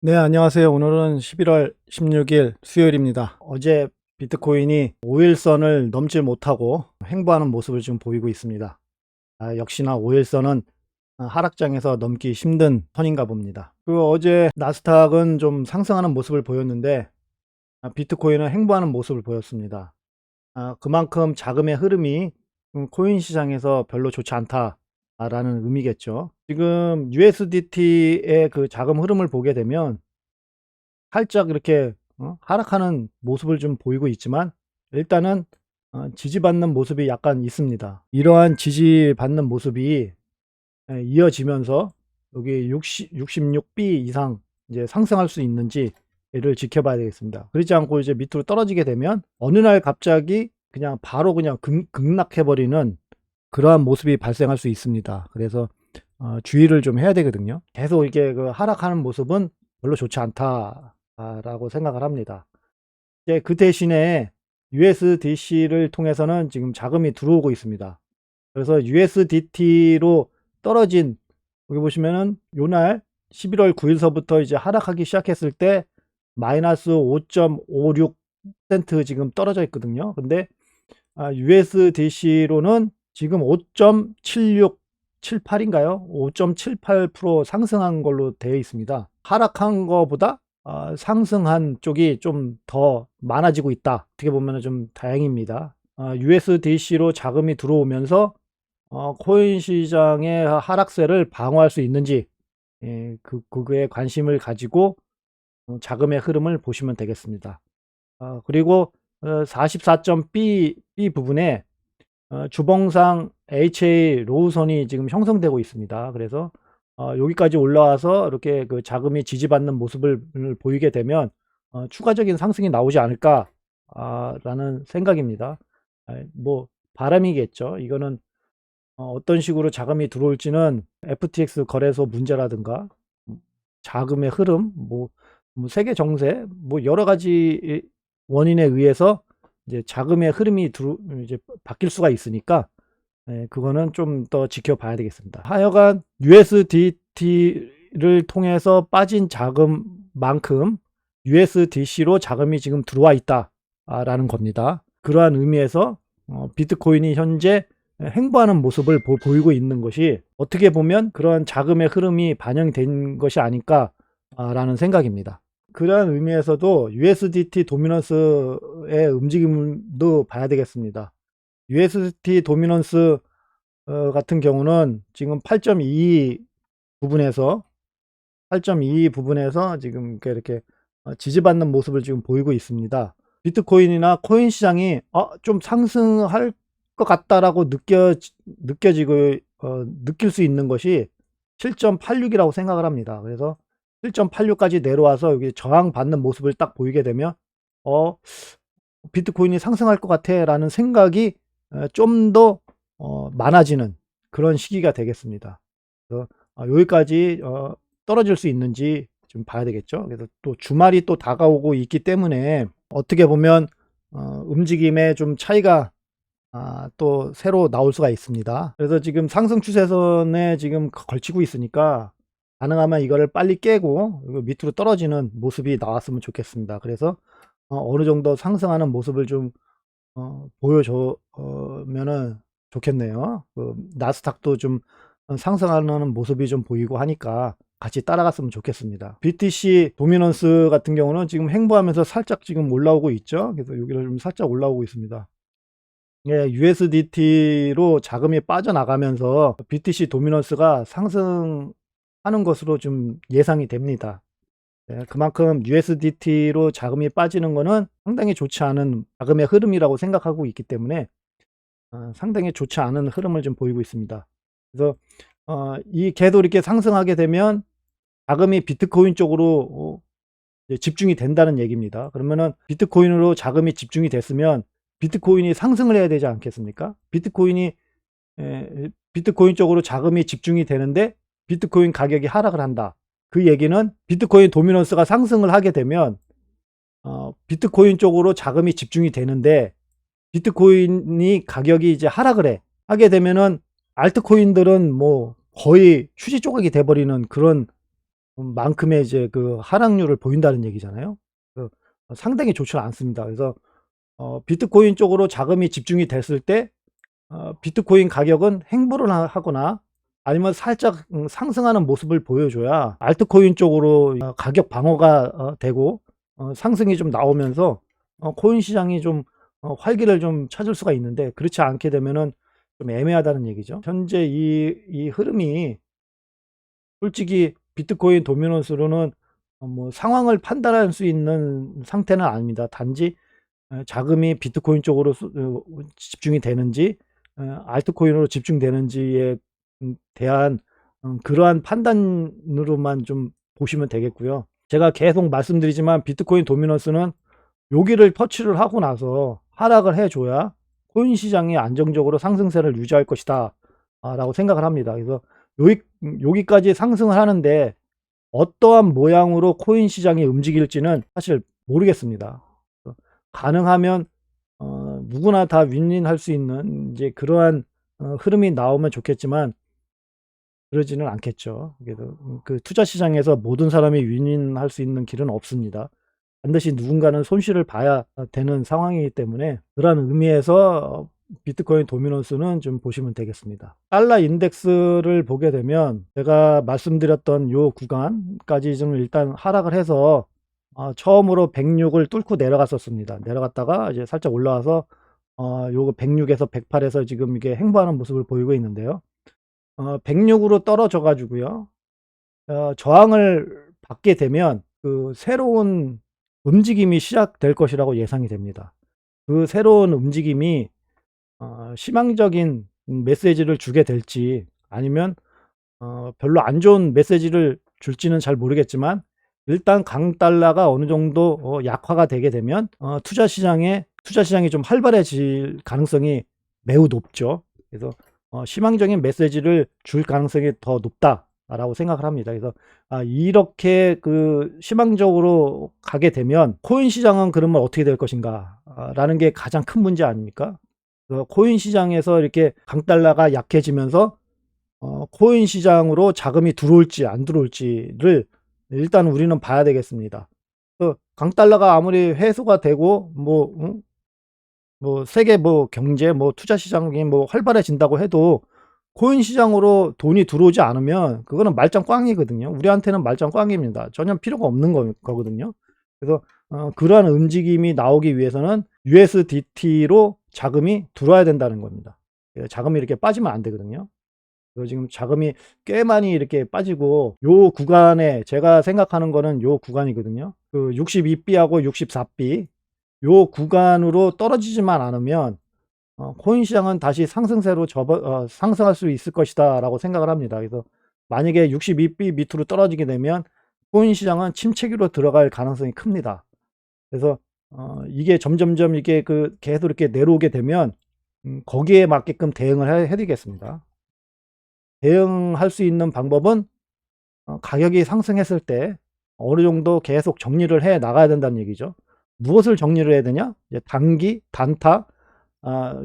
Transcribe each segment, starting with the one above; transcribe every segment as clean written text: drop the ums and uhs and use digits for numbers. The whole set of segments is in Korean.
네, 안녕하세요. 오늘은 11월 16일 수요일입니다. 어제 비트코인이 5일선을 넘지 못하고 횡보하는 모습을 지금 보이고 있습니다. 역시나 5일선은 하락장에서 넘기 힘든 선인가 봅니다. 어제 나스닥은 좀 상승하는 모습을 보였는데 비트코인은 횡보하는 모습을 보였습니다. 그만큼 자금의 흐름이 코인 시장에서 별로 좋지 않다라는 의미겠죠. 지금 USDT의 그 자금 흐름을 보게 되면 살짝 이렇게 하락하는 모습을 좀 보이고 있지만, 일단은 지지받는 모습이 약간 있습니다. 이러한 지지받는 모습이 이어지면서 여기 66B 이상 이제 상승할 수 있는지를 지켜봐야 되겠습니다. 그렇지 않고 이제 밑으로 떨어지게 되면 어느 날 갑자기 그냥 바로 그냥 급락해 버리는 그러한 모습이 발생할 수 있습니다. 그래서 주의를 좀 해야 되거든요. 계속 이게 그 하락하는 모습은 별로 좋지 않다라고 생각을 합니다. 이제 그 대신에 USDC를 통해서는 지금 자금이 들어오고 있습니다. 그래서 USDT로 떨어진, 여기 보시면은 요날 11월 9일서부터 이제 하락하기 시작했을 때 마이너스 5.56% 지금 떨어져 있거든요. 근데 USDC로는 지금 5.7678인가요? 5.78% 상승한 걸로 되어 있습니다. 하락한 거보다 상승한 쪽이 좀 더 많아지고 있다. 어떻게 보면 좀 다행입니다. USDC로 자금이 들어오면서 코인 시장의 하락세를 방어할 수 있는지, 그거에 관심을 가지고 자금의 흐름을 보시면 되겠습니다. 그리고 44.B 부분에 주봉상 HA 로우선이 지금 형성되고 있습니다. 그래서 여기까지 올라와서 이렇게 그 자금이 지지받는 모습을 보이게 되면 추가적인 상승이 나오지 않을까 라는 생각입니다. 뭐 바람이겠죠. 이거는 어떤 식으로 자금이 들어올지는 FTX 거래소 문제라든가 자금의 흐름, 뭐 세계 정세, 뭐 여러 가지 원인에 의해서 이제 자금의 흐름이 이제 바뀔 수가 있으니까, 그거는 좀 더 지켜봐야 되겠습니다. 하여간 USDT를 통해서 빠진 자금만큼 USDC로 자금이 지금 들어와 있다라는 겁니다. 그러한 의미에서 비트코인이 현재 횡보하는 모습을 보이고 있는 것이 어떻게 보면 그런 자금의 흐름이 반영된 것이 아닐까라는 생각입니다. 그러한 의미에서도 USDT 도미넌스의 움직임도 봐야 되겠습니다. USDT 도미넌스 같은 경우는 지금 8.22 부분에서 지금 이렇게 지지받는 모습을 지금 보이고 있습니다. 비트코인이나 코인 시장이 좀 상승할 것 같다라고 느껴지고 느낄 수 있는 것이 7.86이라고 생각을 합니다. 그래서 7.86까지 내려와서 여기 저항받는 모습을 딱 보이게 되면 비트코인이 상승할 것 같아라는 생각이 좀 더 많아지는 그런 시기가 되겠습니다. 그래서 여기까지 떨어질 수 있는지 좀 봐야 되겠죠. 그래서 또 주말이 또 다가오고 있기 때문에 어떻게 보면 움직임에 좀 차이가 또 새로 나올 수가 있습니다. 그래서 지금 상승 추세선에 지금 걸치고 있으니까 가능하면 이거를 빨리 깨고 밑으로 떨어지는 모습이 나왔으면 좋겠습니다. 그래서 어느 정도 상승하는 모습을 좀 보여줘 면은 좋겠네요. 나스닥도 좀 상승하는 모습이 좀 보이고 하니까 같이 따라갔으면 좋겠습니다. BTC 도미넌스 같은 경우는 지금 횡보하면서 살짝 지금 올라오고 있죠. 그래서 여기를 좀 살짝 올라오고 있습니다. 예, USDT로 자금이 빠져나가면서 BTC 도미넌스가 상승하는 것으로 좀 예상이 됩니다. 그만큼 USDT로 자금이 빠지는 거는 상당히 좋지 않은 자금의 흐름이라고 생각하고 있기 때문에 상당히 좋지 않은 흐름을 좀 보이고 있습니다. 그래서 이 걔도 이렇게 상승하게 되면 자금이 비트코인 쪽으로 집중이 된다는 얘기입니다. 그러면은 비트코인으로 자금이 집중이 됐으면 비트코인이 상승을 해야 되지 않겠습니까? 비트코인 쪽으로 자금이 집중이 되는데 비트코인 가격이 하락을 한다. 그 얘기는 비트코인 도미넌스가 상승을 하게 되면 비트코인 쪽으로 자금이 집중이 되는데 비트코인이 가격이 이제 하락을 하게 되면은 알트코인들은 뭐 거의 휴지 조각이 돼버리는 그런 만큼의 이제 그 하락률을 보인다는 얘기잖아요. 그 상당히 좋지는 않습니다. 그래서 비트코인 쪽으로 자금이 집중이 됐을 때 비트코인 가격은 행보를 하거나 아니면 살짝 상승하는 모습을 보여줘야 알트코인 쪽으로 가격 방어가 되고 상승이 좀 나오면서 코인 시장이 좀 활기를 좀 찾을 수가 있는데, 그렇지 않게 되면은 좀 애매하다는 얘기죠. 현재 이 흐름이 솔직히 비트코인 도미넌스로는 뭐 상황을 판단할 수 있는 상태는 아닙니다. 단지 자금이 비트코인 쪽으로 집중이 되는지 알트코인으로 집중되는지에 대한 그러한 판단으로만 좀 보시면 되겠고요. 제가 계속 말씀드리지만 비트코인 도미넌스는 여기를 터치를 하고 나서 하락을 해줘야 코인 시장이 안정적으로 상승세를 유지할 것이다 라고 생각을 합니다. 그래서 여기까지 상승을 하는데 어떠한 모양으로 코인 시장이 움직일지는 사실 모르겠습니다. 가능하면 누구나 다 윈윈할 수 있는 이제 그러한 흐름이 나오면 좋겠지만 그러지는 않겠죠. 그래서 그 투자 시장에서 모든 사람이 윈윈할 수 있는 길은 없습니다. 반드시 누군가는 손실을 봐야 되는 상황이기 때문에 그러한 의미에서 비트코인 도미넌스는 좀 보시면 되겠습니다. 달러 인덱스를 보게 되면 제가 말씀드렸던 요 구간까지 좀 일단 하락을 해서 처음으로 106을 뚫고 내려갔었습니다. 내려갔다가 이제 살짝 올라와서 요거 106에서 108에서 지금 이게 행보하는 모습을 보이고 있는데요. 106으로 떨어져 가지고요. 저항을 받게 되면 그 새로운 움직임이 시작될 것이라고 예상이 됩니다. 그 새로운 움직임이 희망적인 메시지를 주게 될지 아니면 별로 안 좋은 메시지를 줄지는 잘 모르겠지만 일단 강달러가 어느 정도 약화가 되게 되면 투자 시장이 좀 활발해질 가능성이 매우 높죠. 그래서 희망적인 메시지를 줄 가능성이 더 높다라고 생각을 합니다. 그래서 이렇게 그 희망적으로 가게 되면 코인 시장은 그러면 어떻게 될 것인가 라는 게 가장 큰 문제 아닙니까? 코인 시장에서 이렇게 강달러가 약해지면서 코인 시장으로 자금이 들어올지 안 들어올지를 일단 우리는 봐야 되겠습니다. 강달러가 아무리 회수가 되고 뭐 세계 뭐 경제 뭐 투자 시장이 뭐 활발해진다고 해도 코인 시장으로 돈이 들어오지 않으면 그거는 말짱 꽝이거든요. 우리한테는 말짱 꽝입니다. 전혀 필요가 없는 거거든요. 그래서 그러한 움직임이 나오기 위해서는 USDT로 자금이 들어와야 된다는 겁니다. 자금이 이렇게 빠지면 안 되거든요. 지금 자금이 꽤 많이 이렇게 빠지고 요 구간에 제가 생각하는 거는 요 구간이거든요. 그 62B하고 64B 요 구간으로 떨어지지만 않으면 코인 시장은 다시 상승세로 상승할 수 있을 것이다 라고 생각을 합니다. 그래서 만약에 62B 밑으로 떨어지게 되면 코인 시장은 침체기로 들어갈 가능성이 큽니다. 그래서 이게 점점점 이게 그 계속 이렇게 내려오게 되면 거기에 맞게끔 대응을 해드리겠습니다. 대응할 수 있는 방법은 가격이 상승했을 때 어느 정도 계속 정리를 해 나가야 된다는 얘기죠. 무엇을 정리를 해야 되냐? 이제 단기, 단타,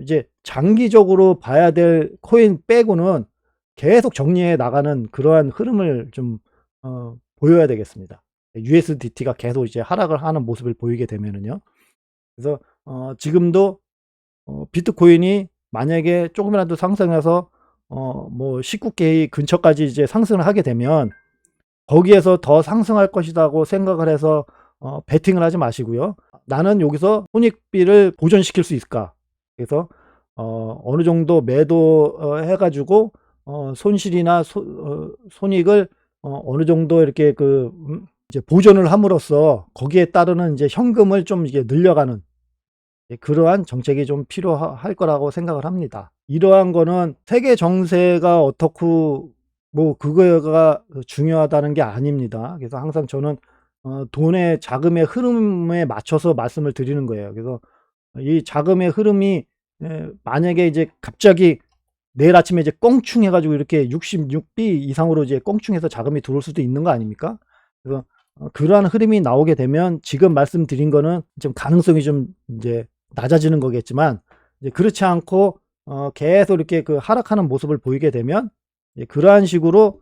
이제 장기적으로 봐야 될 코인 빼고는 계속 정리해 나가는 그러한 흐름을 좀 보여야 되겠습니다. USDT가 계속 이제 하락을 하는 모습을 보이게 되면은요. 그래서 지금도 비트코인이 만약에 조금이라도 상승해서 뭐 19K 근처까지 이제 상승을 하게 되면 거기에서 더 상승할 것이라고 생각을 해서 베팅을 하지 마시고요. 나는 여기서 손익비를 보존시킬 수 있을까? 그래서 어느 정도 매도 해가지고 손실이나 손익을 어느 정도 이렇게 그 이제 보존을 함으로써 거기에 따르는 이제 현금을 좀 이게 늘려가는 그러한 정책이 좀 필요할 거라고 생각을 합니다. 이러한 거는 세계 정세가 어떻고 뭐 그거가 중요하다는 게 아닙니다. 그래서 항상 저는 돈의 자금의 흐름에 맞춰서 말씀을 드리는 거예요. 그래서 이 자금의 흐름이 만약에 이제 갑자기 내일 아침에 이제 껑충 해가지고 이렇게 66B 이상으로 이제 껑충해서 자금이 들어올 수도 있는 거 아닙니까? 그래서 그러한 흐름이 나오게 되면 지금 말씀드린 거는 좀 가능성이 좀 이제 낮아지는 거겠지만 이제 그렇지 않고 계속 이렇게 그 하락하는 모습을 보이게 되면 그러한 식으로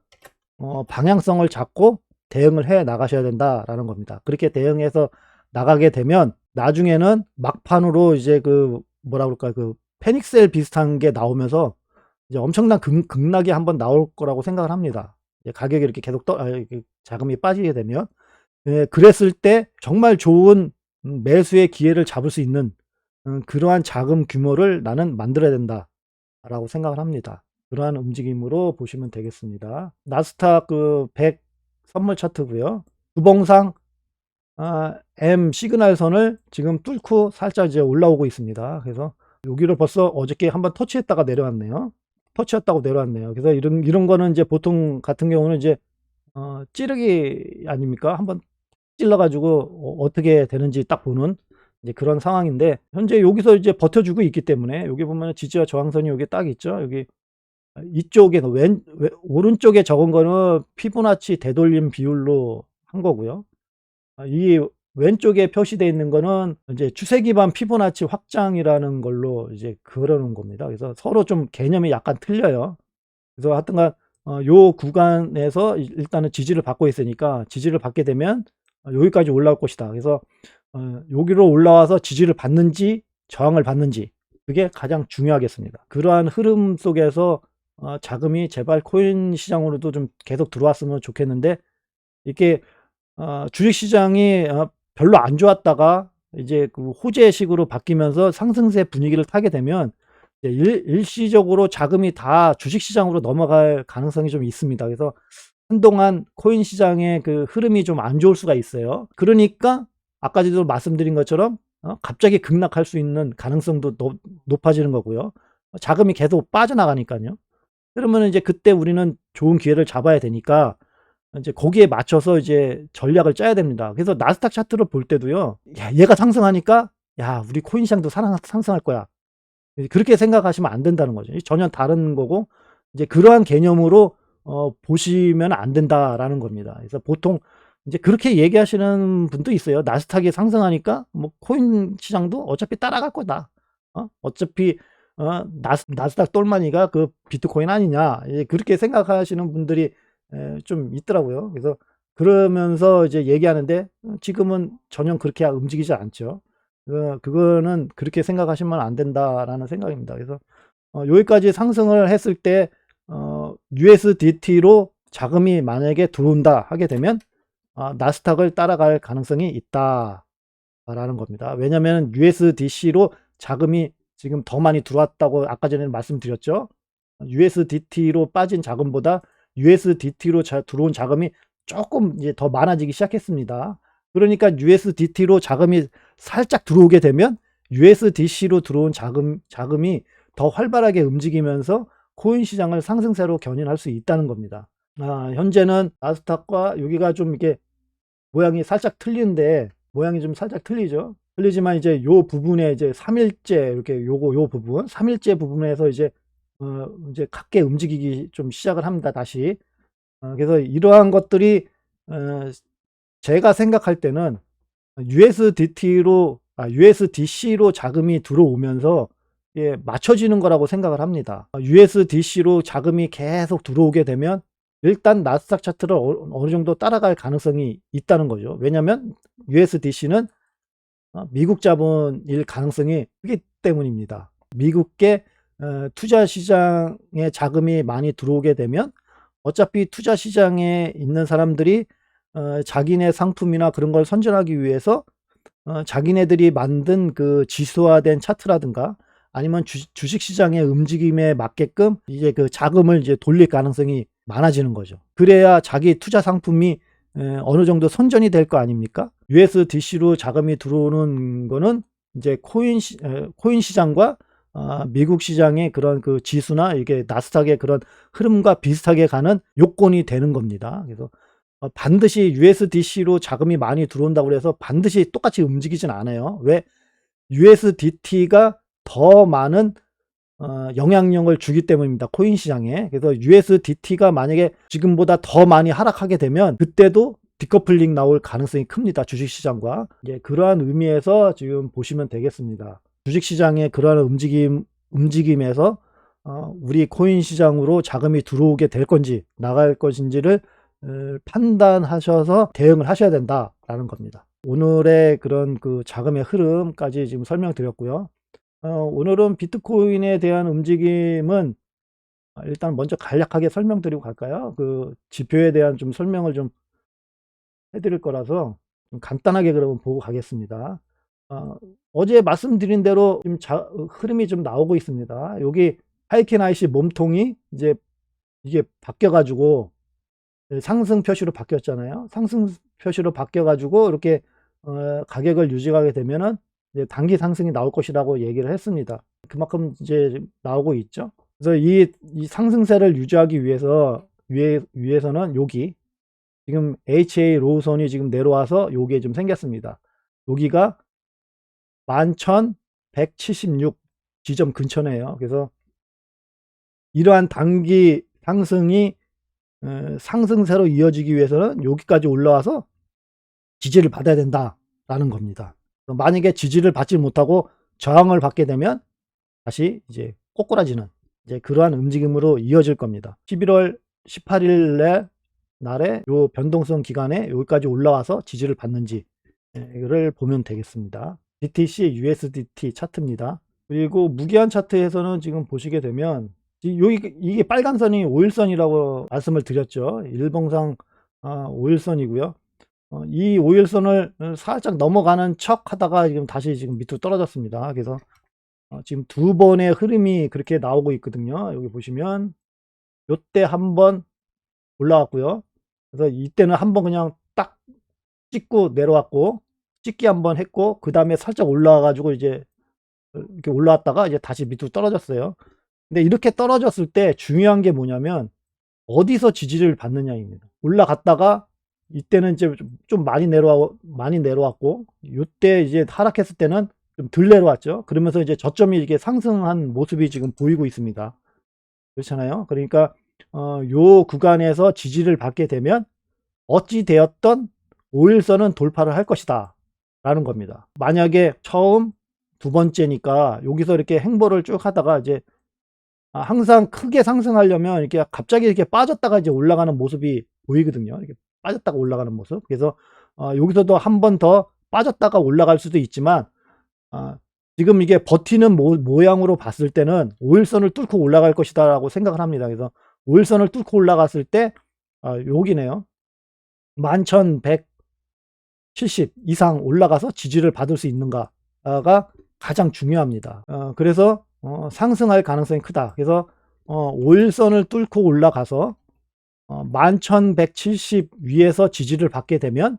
방향성을 잡고 대응을 해 나가셔야 된다라는 겁니다. 그렇게 대응해서 나가게 되면 나중에는 막판으로 이제 그 뭐라 그럴까요? 그 패닉셀 비슷한 게 나오면서 이제 엄청난 급락이 한번 나올 거라고 생각을 합니다. 가격이 이렇게 계속 자금이 빠지게 되면. 예, 그랬을 때 정말 좋은 매수의 기회를 잡을 수 있는 그러한 자금 규모를 나는 만들어야 된다라고 생각을 합니다. 그러한 움직임으로 보시면 되겠습니다. 나스닥 그 100 선물 차트고요. 주봉상 M 시그널 선을 지금 뚫고 살짝 이제 올라오고 있습니다. 그래서 여기를 벌써 어저께 한번 터치했다가 내려왔네요. 터치했다고 내려왔네요. 그래서 이런 거는 이제 보통 같은 경우는 이제 찌르기 아닙니까? 한번 찔러 가지고 어떻게 되는지 딱 보는 이제 그런 상황인데, 현재 여기서 이제 버텨주고 있기 때문에 여기 보면 지지와 저항선이 여기 딱 있죠. 여기 이쪽에서 오른쪽에 적은 거는 피보나치 되돌림 비율로 한 거고요. 이 왼쪽에 표시되어 있는 거는 이제 추세 기반 피보나치 확장이라는 걸로 이제 그러는 겁니다. 그래서 서로 좀 개념이 약간 틀려요. 그래서 하여튼간 요 구간에서 일단은 지지를 받고 있으니까, 지지를 받게 되면 여기까지 올라올 것이다. 그래서 여기로 올라와서 지지를 받는지 저항을 받는지, 그게 가장 중요하겠습니다. 그러한 흐름 속에서 자금이 제발 코인 시장으로도 좀 계속 들어왔으면 좋겠는데, 이렇게 주식시장이 별로 안 좋았다가 이제 그 호재식으로 바뀌면서 상승세 분위기를 타게 되면 일시적으로 자금이 다 주식시장으로 넘어갈 가능성이 좀 있습니다. 그래서 한동안 코인 시장의 그 흐름이 좀 안 좋을 수가 있어요. 그러니까 아까 전에도 말씀드린 것처럼 갑자기 급락할 수 있는 가능성도 높아지는 거고요. 자금이 계속 빠져나가니까요. 그러면 이제 그때 우리는 좋은 기회를 잡아야 되니까 이제 거기에 맞춰서 이제 전략을 짜야 됩니다. 그래서 나스닥 차트를 볼 때도요, 야, 얘가 상승하니까 야, 우리 코인 시장도 상승할 거야. 그렇게 생각하시면 안 된다는 거죠. 전혀 다른 거고, 이제 그러한 개념으로 보시면 안 된다라는 겁니다. 그래서 보통 이제 그렇게 얘기하시는 분도 있어요. 나스닥이 상승하니까 뭐 코인 시장도 어차피 따라갈 거다. 어차피 나스닥 똘마니가 그 비트코인 아니냐. 그렇게 생각하시는 분들이 좀 있더라고요. 그래서 그러면서 이제 얘기하는데 지금은 전혀 그렇게 움직이지 않죠. 그거는 그렇게 생각하시면 안 된다라는 생각입니다. 그래서 여기까지 상승을 했을 때 USDT로 자금이 만약에 들어온다 하게 되면 나스닥을 따라갈 가능성이 있다라는 겁니다. 왜냐하면 USDC로 자금이 지금 더 많이 들어왔다고 아까 전에 말씀드렸죠. USDT로 빠진 자금보다 USDT로 들어온 자금이 조금 이제 더 많아지기 시작했습니다. 그러니까 USDT로 자금이 살짝 들어오게 되면 USDC로 들어온 자금이 더 활발하게 움직이면서 코인 시장을 상승세로 견인할 수 있다는 겁니다. 현재는 나스닥과 여기가 좀 이렇게 모양이 살짝 틀린데, 모양이 좀 살짝 틀리죠. 틀리지만 이제 요 부분에 이제 3일째 이렇게 요 부분, 3일째 부분에서 이제 이제 각게 움직이기 좀 시작을 합니다. 다시. 그래서 이러한 것들이 제가 생각할 때는 USDC로 자금이 들어오면서 맞춰지는 거라고 생각을 합니다. USDC로 자금이 계속 들어오게 되면 일단 나스닥 차트를 어느 정도 따라갈 가능성이 있다는 거죠. 왜냐하면 USDC는 미국 자본일 가능성이 크기 때문입니다. 미국계 투자 시장에 자금이 많이 들어오게 되면 어차피 투자 시장에 있는 사람들이 자기네 상품이나 그런 걸 선전하기 위해서 자기네들이 만든 그 지수화된 차트라든가 아니면 주식 시장의 움직임에 맞게끔 이제 그 자금을 이제 돌릴 가능성이 많아지는 거죠. 그래야 자기 투자 상품이 어느 정도 선전이 될 거 아닙니까? USDC로 자금이 들어오는 거는 이제 코인 시장과 미국 시장의 그런 그 지수나 이게 나스닥의 그런 흐름과 비슷하게 가는 요건이 되는 겁니다. 그래서 반드시 USDC로 자금이 많이 들어온다고 해서 반드시 똑같이 움직이진 않아요. 왜? USDT가 더 많은 영향력을 주기 때문입니다. 코인 시장에. 그래서 USDT가 만약에 지금보다 더 많이 하락하게 되면 그때도 디커플링 나올 가능성이 큽니다. 주식시장과. 그러한 의미에서 지금 보시면 되겠습니다. 주식시장의 그러한 움직임에서 우리 코인 시장으로 자금이 들어오게 될 건지 나갈 것인지를 판단하셔서 대응을 하셔야 된다라는 겁니다. 오늘의 그런 그 자금의 흐름까지 지금 설명드렸고요. 오늘은 비트코인에 대한 움직임은 일단 먼저 간략하게 설명드리고 갈까요? 그 지표에 대한 좀 설명을 좀 해드릴 거라서 좀 간단하게 그러면 보고 가겠습니다. 어제 말씀드린 대로 지금 흐름이 좀 나오고 있습니다. 여기 하이켄 IC 몸통이 이제 이게 바뀌어 가지고 상승 표시로 바뀌었잖아요. 상승 표시로 바뀌어 가지고 이렇게 가격을 유지하게 되면은 이제 단기 상승이 나올 것이라고 얘기를 했습니다. 그만큼 이제 나오고 있죠. 그래서 이 상승세를 유지하기 위해서는 여기 지금 HA 로우선이 지금 내려와서 요게 좀 생겼습니다. 여기가 11,176 지점 근처네요. 그래서 이러한 단기 상승이 상승세로 이어지기 위해서는 여기까지 올라와서 지지를 받아야 된다라는 겁니다. 만약에 지지를 받지 못하고 저항을 받게 되면 다시 이제 꼬꾸라지는 이제 그러한 움직임으로 이어질 겁니다. 11월 18일 날에 요 변동성 기간에 여기까지 올라와서 지지를 받는지 이거를 보면 되겠습니다. BTC USDT 차트입니다. 그리고 무기한 차트에서는 지금 보시게 되면 여기 이게 빨간 선이 5일선이라고 말씀을 드렸죠. 일봉상 5일선이고요. 이 5일선을 살짝 넘어가는 척 하다가 지금 다시 지금 밑으로 떨어졌습니다. 그래서 지금 두 번의 흐름이 그렇게 나오고 있거든요. 여기 보시면 요때 한번 올라왔고요. 그래서 이때는 한번 그냥 딱 찍고 내려왔고 찍기 한번 했고 그 다음에 살짝 올라와 가지고 이제 이렇게 올라왔다가 이제 다시 밑으로 떨어졌어요. 근데 이렇게 떨어졌을 때 중요한 게 뭐냐면 어디서 지지를 받느냐입니다. 올라갔다가 이때는 이제 좀 많이 내려왔고 요때 이제 하락했을 때는 좀 덜 내려왔죠. 그러면서 이제 저점이 이렇게 상승한 모습이 지금 보이고 있습니다. 그렇잖아요. 그러니까 요 구간에서 지지를 받게 되면 어찌 되었던 5일선은 돌파를 할 것이다 라는 겁니다. 만약에 처음 두 번째니까 여기서 이렇게 행보를 쭉 하다가 이제 항상 크게 상승하려면 이렇게 갑자기 이렇게 빠졌다가 이제 올라가는 모습이 보이거든요. 이렇게 빠졌다가 올라가는 모습. 그래서 여기서도 한 번 더 빠졌다가 올라갈 수도 있지만 지금 이게 버티는 모양으로 봤을 때는 5일선을 뚫고 올라갈 것이다 라고 생각을 합니다. 그래서 5일선을 뚫고 올라갔을 때 여기네요. 11,170 이상 올라가서 지지를 받을 수 있는가가 가장 중요합니다. 그래서 상승할 가능성이 크다. 그래서 5일선을 뚫고 올라가서 11,170 위에서 지지를 받게 되면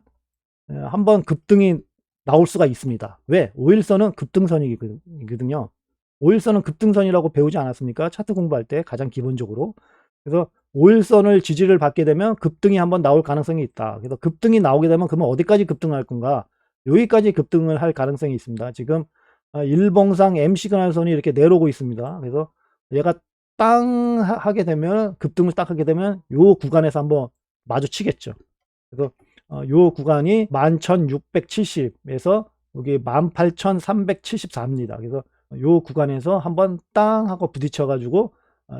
한번 급등이 나올 수가 있습니다. 왜? 5일선은 급등선이거든요. 5일선은 급등선이라고 배우지 않았습니까? 차트 공부할 때 가장 기본적으로. 그래서 5일선을 지지를 받게 되면 급등이 한번 나올 가능성이 있다. 그래서 급등이 나오게 되면 그러면 어디까지 급등할 건가? 여기까지 급등을 할 가능성이 있습니다. 지금 일봉상 M시그널선이 이렇게 내려오고 있습니다. 그래서 얘가 땅 하게 되면 급등을 딱 하게 되면 요 구간에서 한번 마주치겠죠. 그래서 요 구간이 11,670에서 여기 18,374입니다. 그래서 요 구간에서 한번 땅 하고 부딪혀 가지고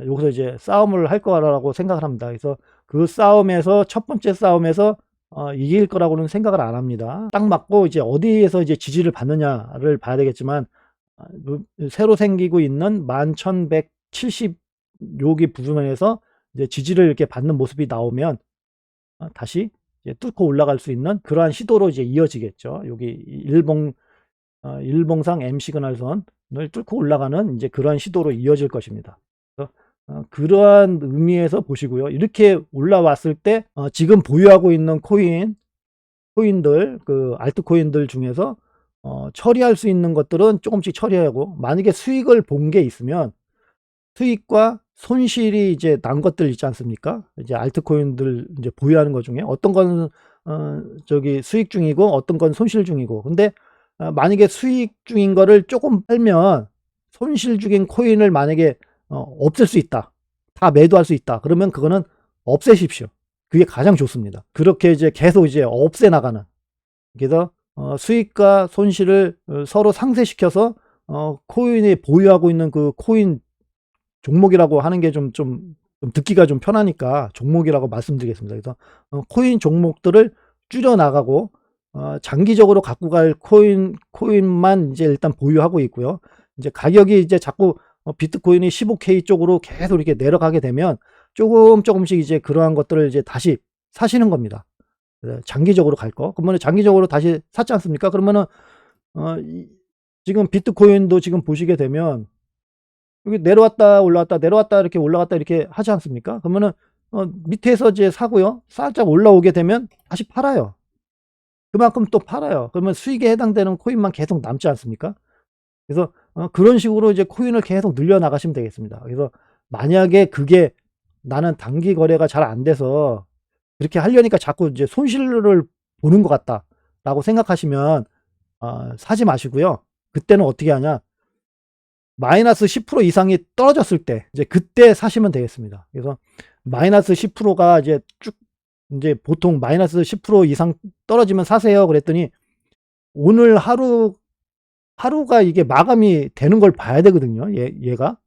여기서 이제 싸움을 할 거라고 생각을 합니다. 그래서 그 싸움에서 첫 번째 싸움에서 이길 거라고는 생각을 안 합니다. 딱 맞고 이제 어디에서 이제 지지를 받느냐를 봐야 되겠지만 새로 생기고 있는 11,170 여기 부분에서 이제 지지를 이렇게 받는 모습이 나오면 다시 이제 뚫고 올라갈 수 있는 그러한 시도로 이제 이어지겠죠. 여기 일봉상 M 시그널선을 뚫고 올라가는 이제 그러한 시도로 이어질 것입니다. 그래서 그러한 의미에서 보시고요. 이렇게 올라왔을 때 지금 보유하고 있는 코인들 그 알트코인들 중에서 처리할 수 있는 것들은 조금씩 처리하고 만약에 수익을 본 게 있으면 수익과 손실이 이제 난 것들 있지 않습니까? 이제 알트코인들 이제 보유하는 것 중에 어떤 건 저기 수익 중이고 어떤 건 손실 중이고. 근데 만약에 수익 중인 거를 조금 팔면 손실 중인 코인을 만약에 없앨 수 있다. 다 매도할 수 있다. 그러면 그거는 없애십시오. 그게 가장 좋습니다. 그렇게 이제 계속 이제 없애 나가는. 그래서 수익과 손실을 서로 상쇄시켜서 코인이 보유하고 있는 그 코인 종목이라고 하는 게 좀 좀 듣기가 좀 편하니까 종목이라고 말씀드리겠습니다. 그래서 코인 종목들을 줄여 나가고 장기적으로 갖고 갈 코인만 이제 일단 보유하고 있고요. 이제 가격이 이제 자꾸 비트코인이 15K 쪽으로 계속 이렇게 내려가게 되면 조금씩 이제 그러한 것들을 이제 다시 사시는 겁니다. 장기적으로 갈 거. 그러면 장기적으로 다시 샀지 않습니까? 그러면은 지금 비트코인도 지금 보시게 되면 여기 내려왔다 올라왔다 내려왔다 이렇게 올라갔다 이렇게 하지 않습니까? 그러면은 밑에서 이제 사고요. 살짝 올라오게 되면 다시 팔아요. 그만큼 또 팔아요. 그러면 수익에 해당되는 코인만 계속 남지 않습니까? 그래서 그런 식으로 이제 코인을 계속 늘려 나가시면 되겠습니다. 그래서 만약에 그게 나는 단기 거래가 잘 안 돼서 그렇게 하려니까 자꾸 이제 손실을 보는 것 같다라고 생각하시면 사지 마시고요. 그때는 어떻게 하냐? 마이너스 10% 이상이 떨어졌을 때 이제 그때 사시면 되겠습니다. 그래서 마이너스 10%가 이제 쭉 이제 보통 마이너스 10% 이상 떨어지면 사세요 그랬더니 오늘 하루가 이게 마감이 되는 걸 봐야 되거든요. 얘가.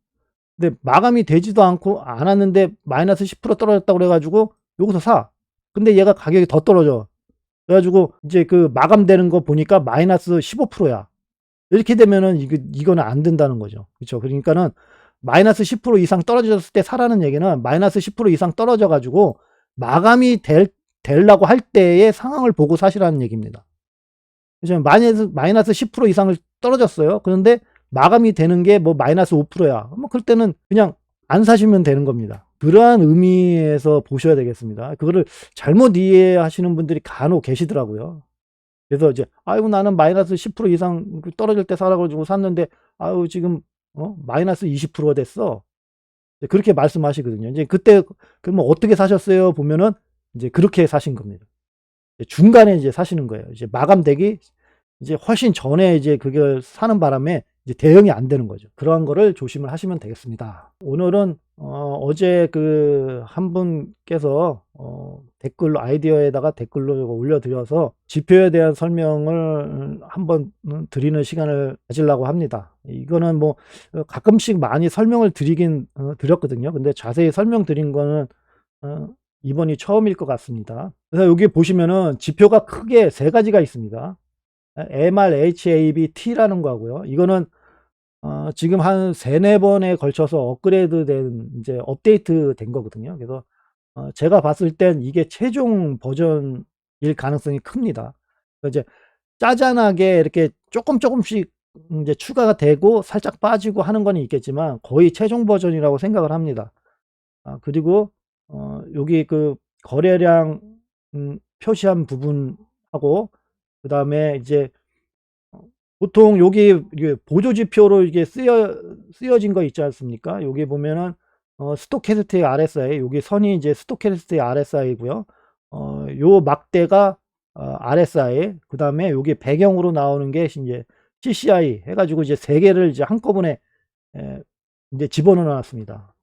근데 마감이 되지도 않았는데 마이너스 10% 떨어졌다고 그래가지고 여기서 사. 근데 얘가 가격이 더 떨어져. 그래가지고 이제 그 마감되는 거 보니까 마이너스 15%야. 이렇게 되면은 이거는 안 된다는 거죠. 그렇죠. 그러니까는 마이너스 10% 이상 떨어졌을 때 사라는 얘기는 마이너스 10% 이상 떨어져 가지고 마감이 되려고 할 때의 상황을 보고 사시라는 얘기입니다. 그죠? 마이너스 10% 이상을 떨어졌어요. 그런데 마감이 되는 게 뭐 마이너스 5%야. 뭐 그럴 때는 그냥 안 사시면 되는 겁니다. 그러한 의미에서 보셔야 되겠습니다. 그거를 잘못 이해하시는 분들이 간혹 계시더라고요. 그래서 이제 아이고 나는 마이너스 10% 이상 떨어질 때 사라 가지고 샀는데 아유 지금 마이너스 20%가 됐어. 그렇게 말씀하시거든요. 이제 그때 그러면 어떻게 사셨어요? 보면은 이제 그렇게 사신 겁니다. 중간에 이제 사시는 거예요. 이제 마감되기 이제 훨씬 전에 이제 그걸 사는 바람에 이제 대응이 안 되는 거죠. 그러한 거를 조심을 하시면 되겠습니다. 오늘은 어제 그 한 분께서 댓글로 아이디어에다가 댓글로 올려드려서 지표에 대한 설명을 한번 드리는 시간을 가지려고 합니다. 이거는 뭐 가끔씩 많이 설명을 드리긴 드렸거든요. 근데 자세히 설명드린 거는 이번이 처음일 것 같습니다. 그래서 여기 보시면은 지표가 크게 세 가지가 있습니다. MRHABT라는 거고요. 이거는 지금 한 3-4번에 걸쳐서 업그레이드 된 이제 업데이트 된 거거든요. 그래서 제가 봤을 땐 이게 최종 버전일 가능성이 큽니다. 이제 짜잔하게 이렇게 조금씩 이제 추가가 되고 살짝 빠지고 하는 건 있겠지만 거의 최종 버전이라고 생각을 합니다. 그리고 여기 그 거래량 표시한 부분하고 그다음에 이제 보통 여기 이게 보조 지표로 이게 쓰여진 거 있지 않습니까? 여기 보면은 스토캐스틱 RSI 여기 선이 이제 스토캐스틱 RSI고요. 요 막대가 RSI 그다음에 여기 배경으로 나오는 게 이제 CCI 해가지고 이제 세 개를 이제 한꺼번에 이제 집어넣어 놨습니다.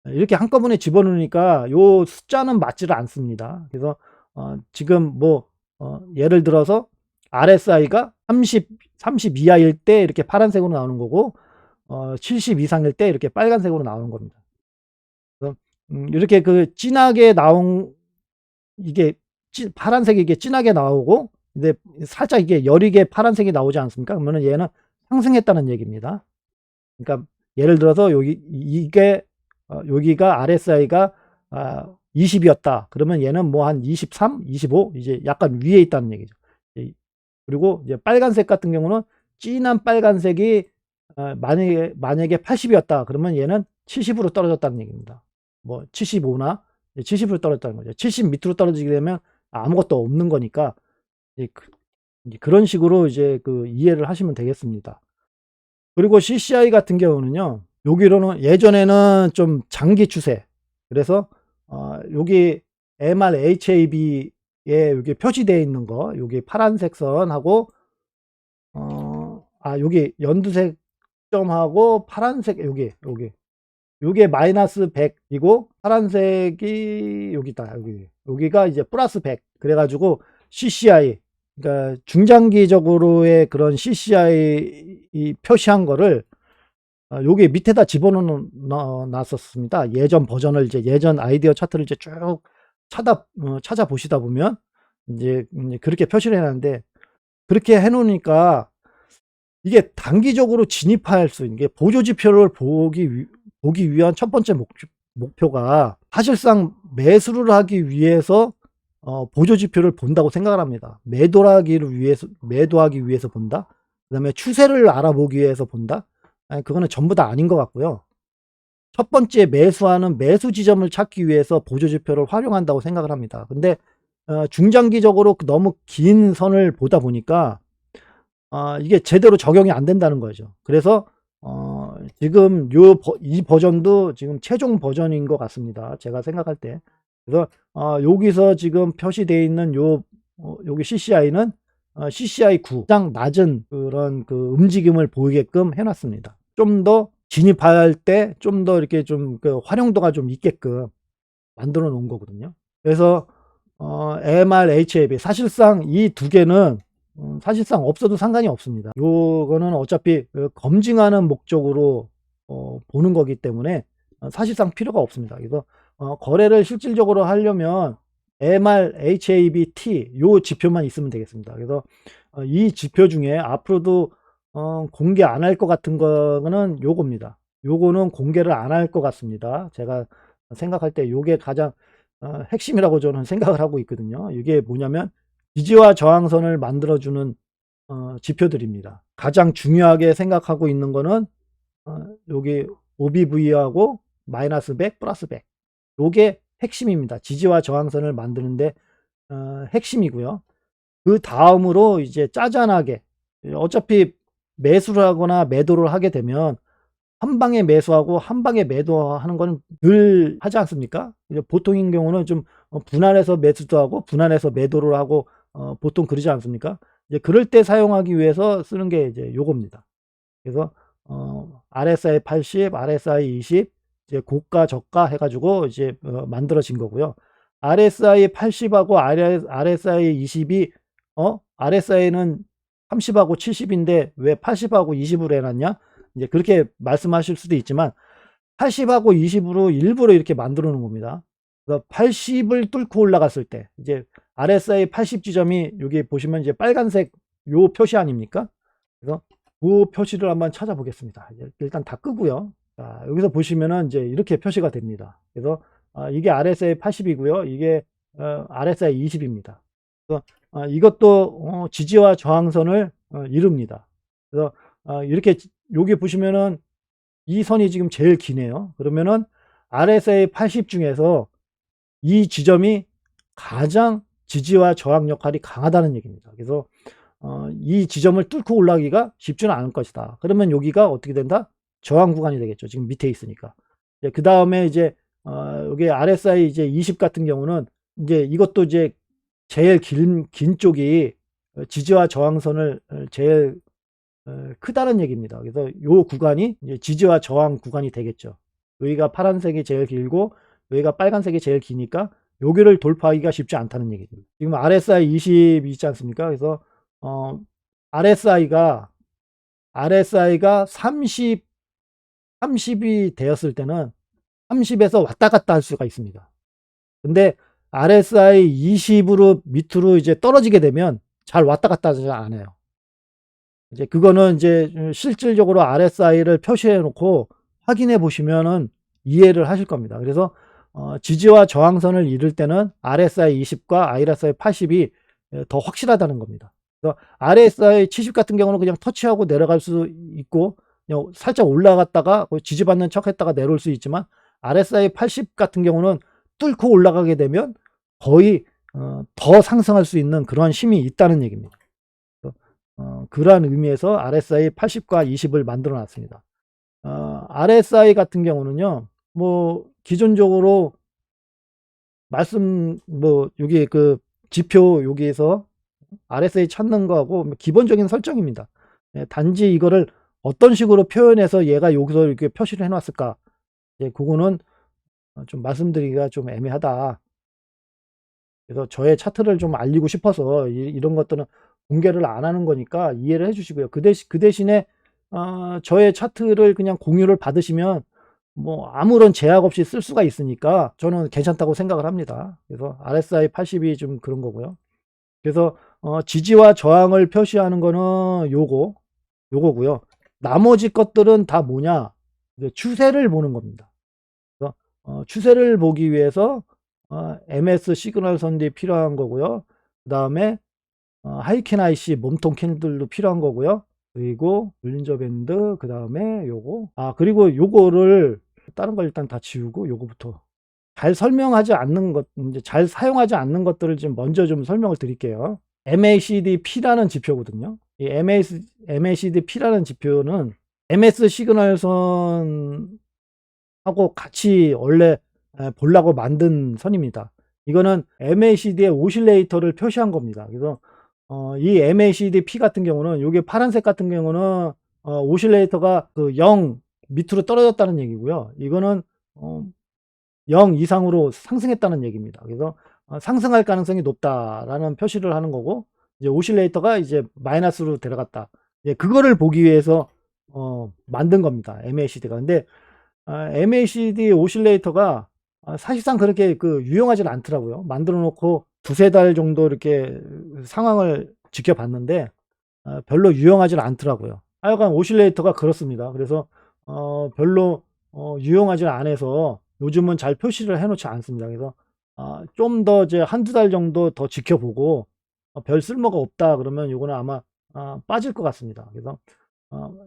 이렇게 한꺼번에 집어넣으니까 요 숫자는 맞지를 않습니다. 그래서 지금 뭐 예를 들어서 RSI가 30 이하일 때 이렇게 파란색으로 나오는 거고 70 이상일 때 이렇게 빨간색으로 나오는 겁니다. 그래서 이렇게 그 진하게 나온 이게 파란색이 이게 진하게 나오고 근데 살짝 이게 여리게 파란색이 나오지 않습니까? 그러면 얘는 상승했다는 얘기입니다. 그러니까 예를 들어서 이게 여기가 RSI가 20이었다. 그러면 얘는 뭐 한 23, 25 이제 약간 위에 있다는 얘기죠. 그리고 이제 빨간색 같은 경우는 진한 빨간색이 만약에 80이었다. 그러면 얘는 70으로 떨어졌다는 얘기입니다. 뭐 75나 70으로 떨어졌다는 거죠. 70 밑으로 떨어지게 되면 아무것도 없는 거니까 이제 그런 식으로 이제 그 이해를 하시면 되겠습니다. 그리고 CCI 같은 경우는요. 여기로는 예전에는 좀 장기 추세. 그래서 여기 MRHAB에 여기 표시되어 있는 거, 여기 파란색 선하고 여기 연두색 점하고 파란색 요게 마이너스 100이고 파란색이 여기다 여기가 이제 플러스 100 그래가지고 CCI 그러니까 중장기적으로의 그런 CCI 표시한 거를 요게 밑에다 집어넣어 놨었습니다. 예전 버전을 이제 예전 아이디어 차트를 이제 쭉 찾아보시다 보면 인제 그렇게 표시를 해 놨는데, 그렇게 해 놓으니까 이게 단기적으로 진입할 수 있는 게 보조 지표를 보기 위한 첫 번째 목표가 사실상 매수를 하기 위해서 보조 지표를 본다고 생각을 합니다. 매도하기 위해서 본다. 그다음에 추세를 알아보기 위해서 본다. 아니, 그거는 전부 다 아닌 것 같고요. 첫 번째 매수하는 매수 지점을 찾기 위해서 보조 지표를 활용한다고 생각을 합니다. 근데 중장기적으로 너무 긴 선을 보다 보니까 이게 제대로 적용이 안 된다는 거죠. 그래서 지금 이 버전도 지금 최종 버전인 것 같습니다, 제가 생각할 때. 그래서 여기서 지금 표시되어 있는 여기 CCI는 CCI 9 가장 낮은 그런 그 움직임을 보이게끔 해 놨습니다. 좀 더 진입할 때 좀 더 이렇게 좀 그 활용도가 좀 있게끔 만들어 놓은 거거든요. 그래서 MR, HAB 사실상 이 두 개는 사실상 없어도 상관이 없습니다. 요거는 어차피 그 검증하는 목적으로 보는 거기 때문에 사실상 필요가 없습니다. 그래서 거래를 실질적으로 하려면 MR, HAB, T 요 지표만 있으면 되겠습니다. 그래서 이 지표 중에 앞으로도 공개 안 할 것 같은 거는 요겁니다. 요거는 공개를 안 할 것 같습니다. 제가 생각할 때 요게 가장 핵심이라고 저는 생각을 하고 있거든요. 이게 뭐냐면 지지와 저항선을 만들어주는 지표들입니다. 가장 중요하게 생각하고 있는 거는 여기 OBV하고 마이너스 100, 플러스 100. 요게 핵심입니다. 지지와 저항선을 만드는데 핵심이고요. 그 다음으로 이제 짜잔하게, 어차피 매수를 하거나 매도를 하게 되면 한 방에 매수하고 한 방에 매도하는 거는 늘 하지 않습니까? 보통인 경우는 좀 분할해서 매수도 하고 분할해서 매도를 하고 보통 그러지 않습니까? 이제 그럴 때 사용하기 위해서 쓰는 게 이제 요겁니다. 그래서 RSI 80, RSI 20, 이제 고가 저가 해 가지고 이제 만들어진 거고요. RSI 80하고 RSI 20이 RSI는 30하고 70인데 왜 80하고 20으로 해 놨냐? 이제 그렇게 말씀하실 수도 있지만 80하고 20으로 일부러 이렇게 만들어 놓은 겁니다. 그래서 80을 뚫고 올라갔을 때 이제 RSI 80 지점이 여기 보시면 이제 빨간색 요 표시 아닙니까? 그래서 그 표시를 한번 찾아보겠습니다. 일단 다 끄고요. 자, 여기서 보시면은 이제 이렇게 표시가 됩니다. 그래서 이게 RSI 80이고요. 이게 RSI 20입니다. 그래서 이것도 지지와 저항선을 이룹니다. 그래서 이렇게 여기 보시면은 이 선이 지금 제일 기네요. 그러면은 RSI 80 중에서 이 지점이 가장 지지와 저항 역할이 강하다는 얘기입니다. 그래서 이 지점을 뚫고 올라가기가 쉽지는 않을 것이다. 그러면 여기가 어떻게 된다? 저항 구간이 되겠죠. 지금 밑에 있으니까. 그 다음에 이제 여기 RSI 이제 20 같은 경우는 이제 이것도 이제 제일 긴 쪽이 지지와 저항선을 제일 크다는 얘기입니다. 그래서 요 구간이 이제 지지와 저항 구간이 되겠죠. 여기가 파란색이 제일 길고 여기가 빨간색이 제일 기니까 여기를 돌파하기가 쉽지 않다는 얘기죠. 지금 RSI 20 있지 않습니까? 그래서 RSI가 30이 되었을 때는 30에서 왔다 갔다 할 수가 있습니다. 근데 RSI 20으로 밑으로 이제 떨어지게 되면 잘 왔다 갔다 하지 않아요. 이제 그거는 이제 실질적으로 RSI를 표시해 놓고 확인해 보시면은 이해를 하실 겁니다. 그래서 지지와 저항선을 이룰 때는 RSI 20과 RSI 80이 더 확실하다는 겁니다. 그래서 RSI 70 같은 경우는 그냥 터치하고 내려갈 수 있고 그냥 살짝 올라갔다가 지지받는 척 했다가 내려올 수 있지만 RSI 80 같은 경우는 뚫고 올라가게 되면 거의 더 상승할 수 있는 그런 힘이 있다는 얘기입니다. 그러한 의미에서 RSI 80과 20을 만들어 놨습니다. RSI 같은 경우는요, 뭐 기존적으로 여기 그 지표 여기에서 RSI 찾는 거하고 기본적인 설정입니다. 단지 이거를 어떤 식으로 표현해서 얘가 여기서 이렇게 표시를 해놨을까? 그거는 좀 말씀드리기가 좀 애매하다. 그래서 저의 차트를 좀 알리고 싶어서 이런 것들은 공개를 안 하는 거니까 이해를 해 주시고요. 그 대신에 저의 차트를 그냥 공유를 받으시면 뭐 아무런 제약 없이 쓸 수가 있으니까 저는 괜찮다고 생각을 합니다. 그래서 RSI 80이 좀 그런 거고요. 그래서 지지와 저항을 표시하는 거는 요거고요. 나머지 것들은 다 뭐냐? 이제 추세를 보는 겁니다. 그래서 추세를 보기 위해서 MS 시그널 선들이 필요한 거고요. 그다음에 하이켄 IC 몸통 캔들도 필요한 거고요. 그리고 볼린저 밴드, 그다음에 요거. 그리고 요거를 다른 걸 일단 다 지우고 요거부터 잘 설명하지 않는 것, 이제 잘 사용하지 않는 것들을 좀 먼저 좀 설명을 드릴게요. MACDP라는 지표거든요. 이 MACDP라는 지표는 MS 시그널선하고 같이 원래 보려고 만든 선입니다. 이거는 MACD의 오실레이터를 표시한 겁니다. 그래서 이 MACD-P 같은 경우는 요게 파란색 같은 경우는 오실레이터가 그 0 밑으로 떨어졌다는 얘기고요. 이거는 0 이상으로 상승했다는 얘기입니다. 그래서 상승할 가능성이 높다라는 표시를 하는 거고, 이제 오실레이터가 이제 마이너스로 데려갔다. 예, 그거를 보기 위해서 만든 겁니다. MACD가. 근데 MACD 오실레이터가 사실상 그렇게 그 유용하지는 않더라고요. 만들어 놓고 두세 달 정도 이렇게 상황을 지켜봤는데 별로 유용하지는 않더라고요. 하여간 오실레이터가 그렇습니다. 그래서 별로 유용하지 않아서 요즘은 잘 표시를 해 놓지 않습니다. 그래서 좀 더 이제 한두 달 정도 더 지켜보고 별 쓸모가 없다 그러면 요거는 아마 빠질 것 같습니다. 그래서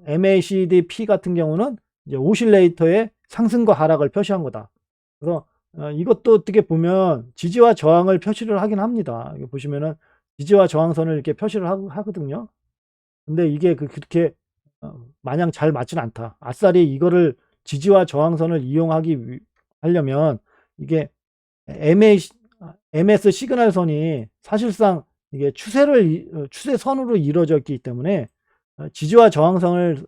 MACD-P 같은 경우는 이제 오실레이터의 상승과 하락을 표시한 거다. 그래서 이것도 어떻게 보면 지지와 저항을 표시를 하긴 합니다. 여기 보시면은 지지와 저항선을 이렇게 표시를 하거든요. 근데 이게 그렇게 마냥 잘 맞지는 않다. 아싸리 이거를 지지와 저항선을 하려면 이게 MS 시그널선이 사실상 이게 추세선으로 이루어져 있기 때문에 지지와 저항선을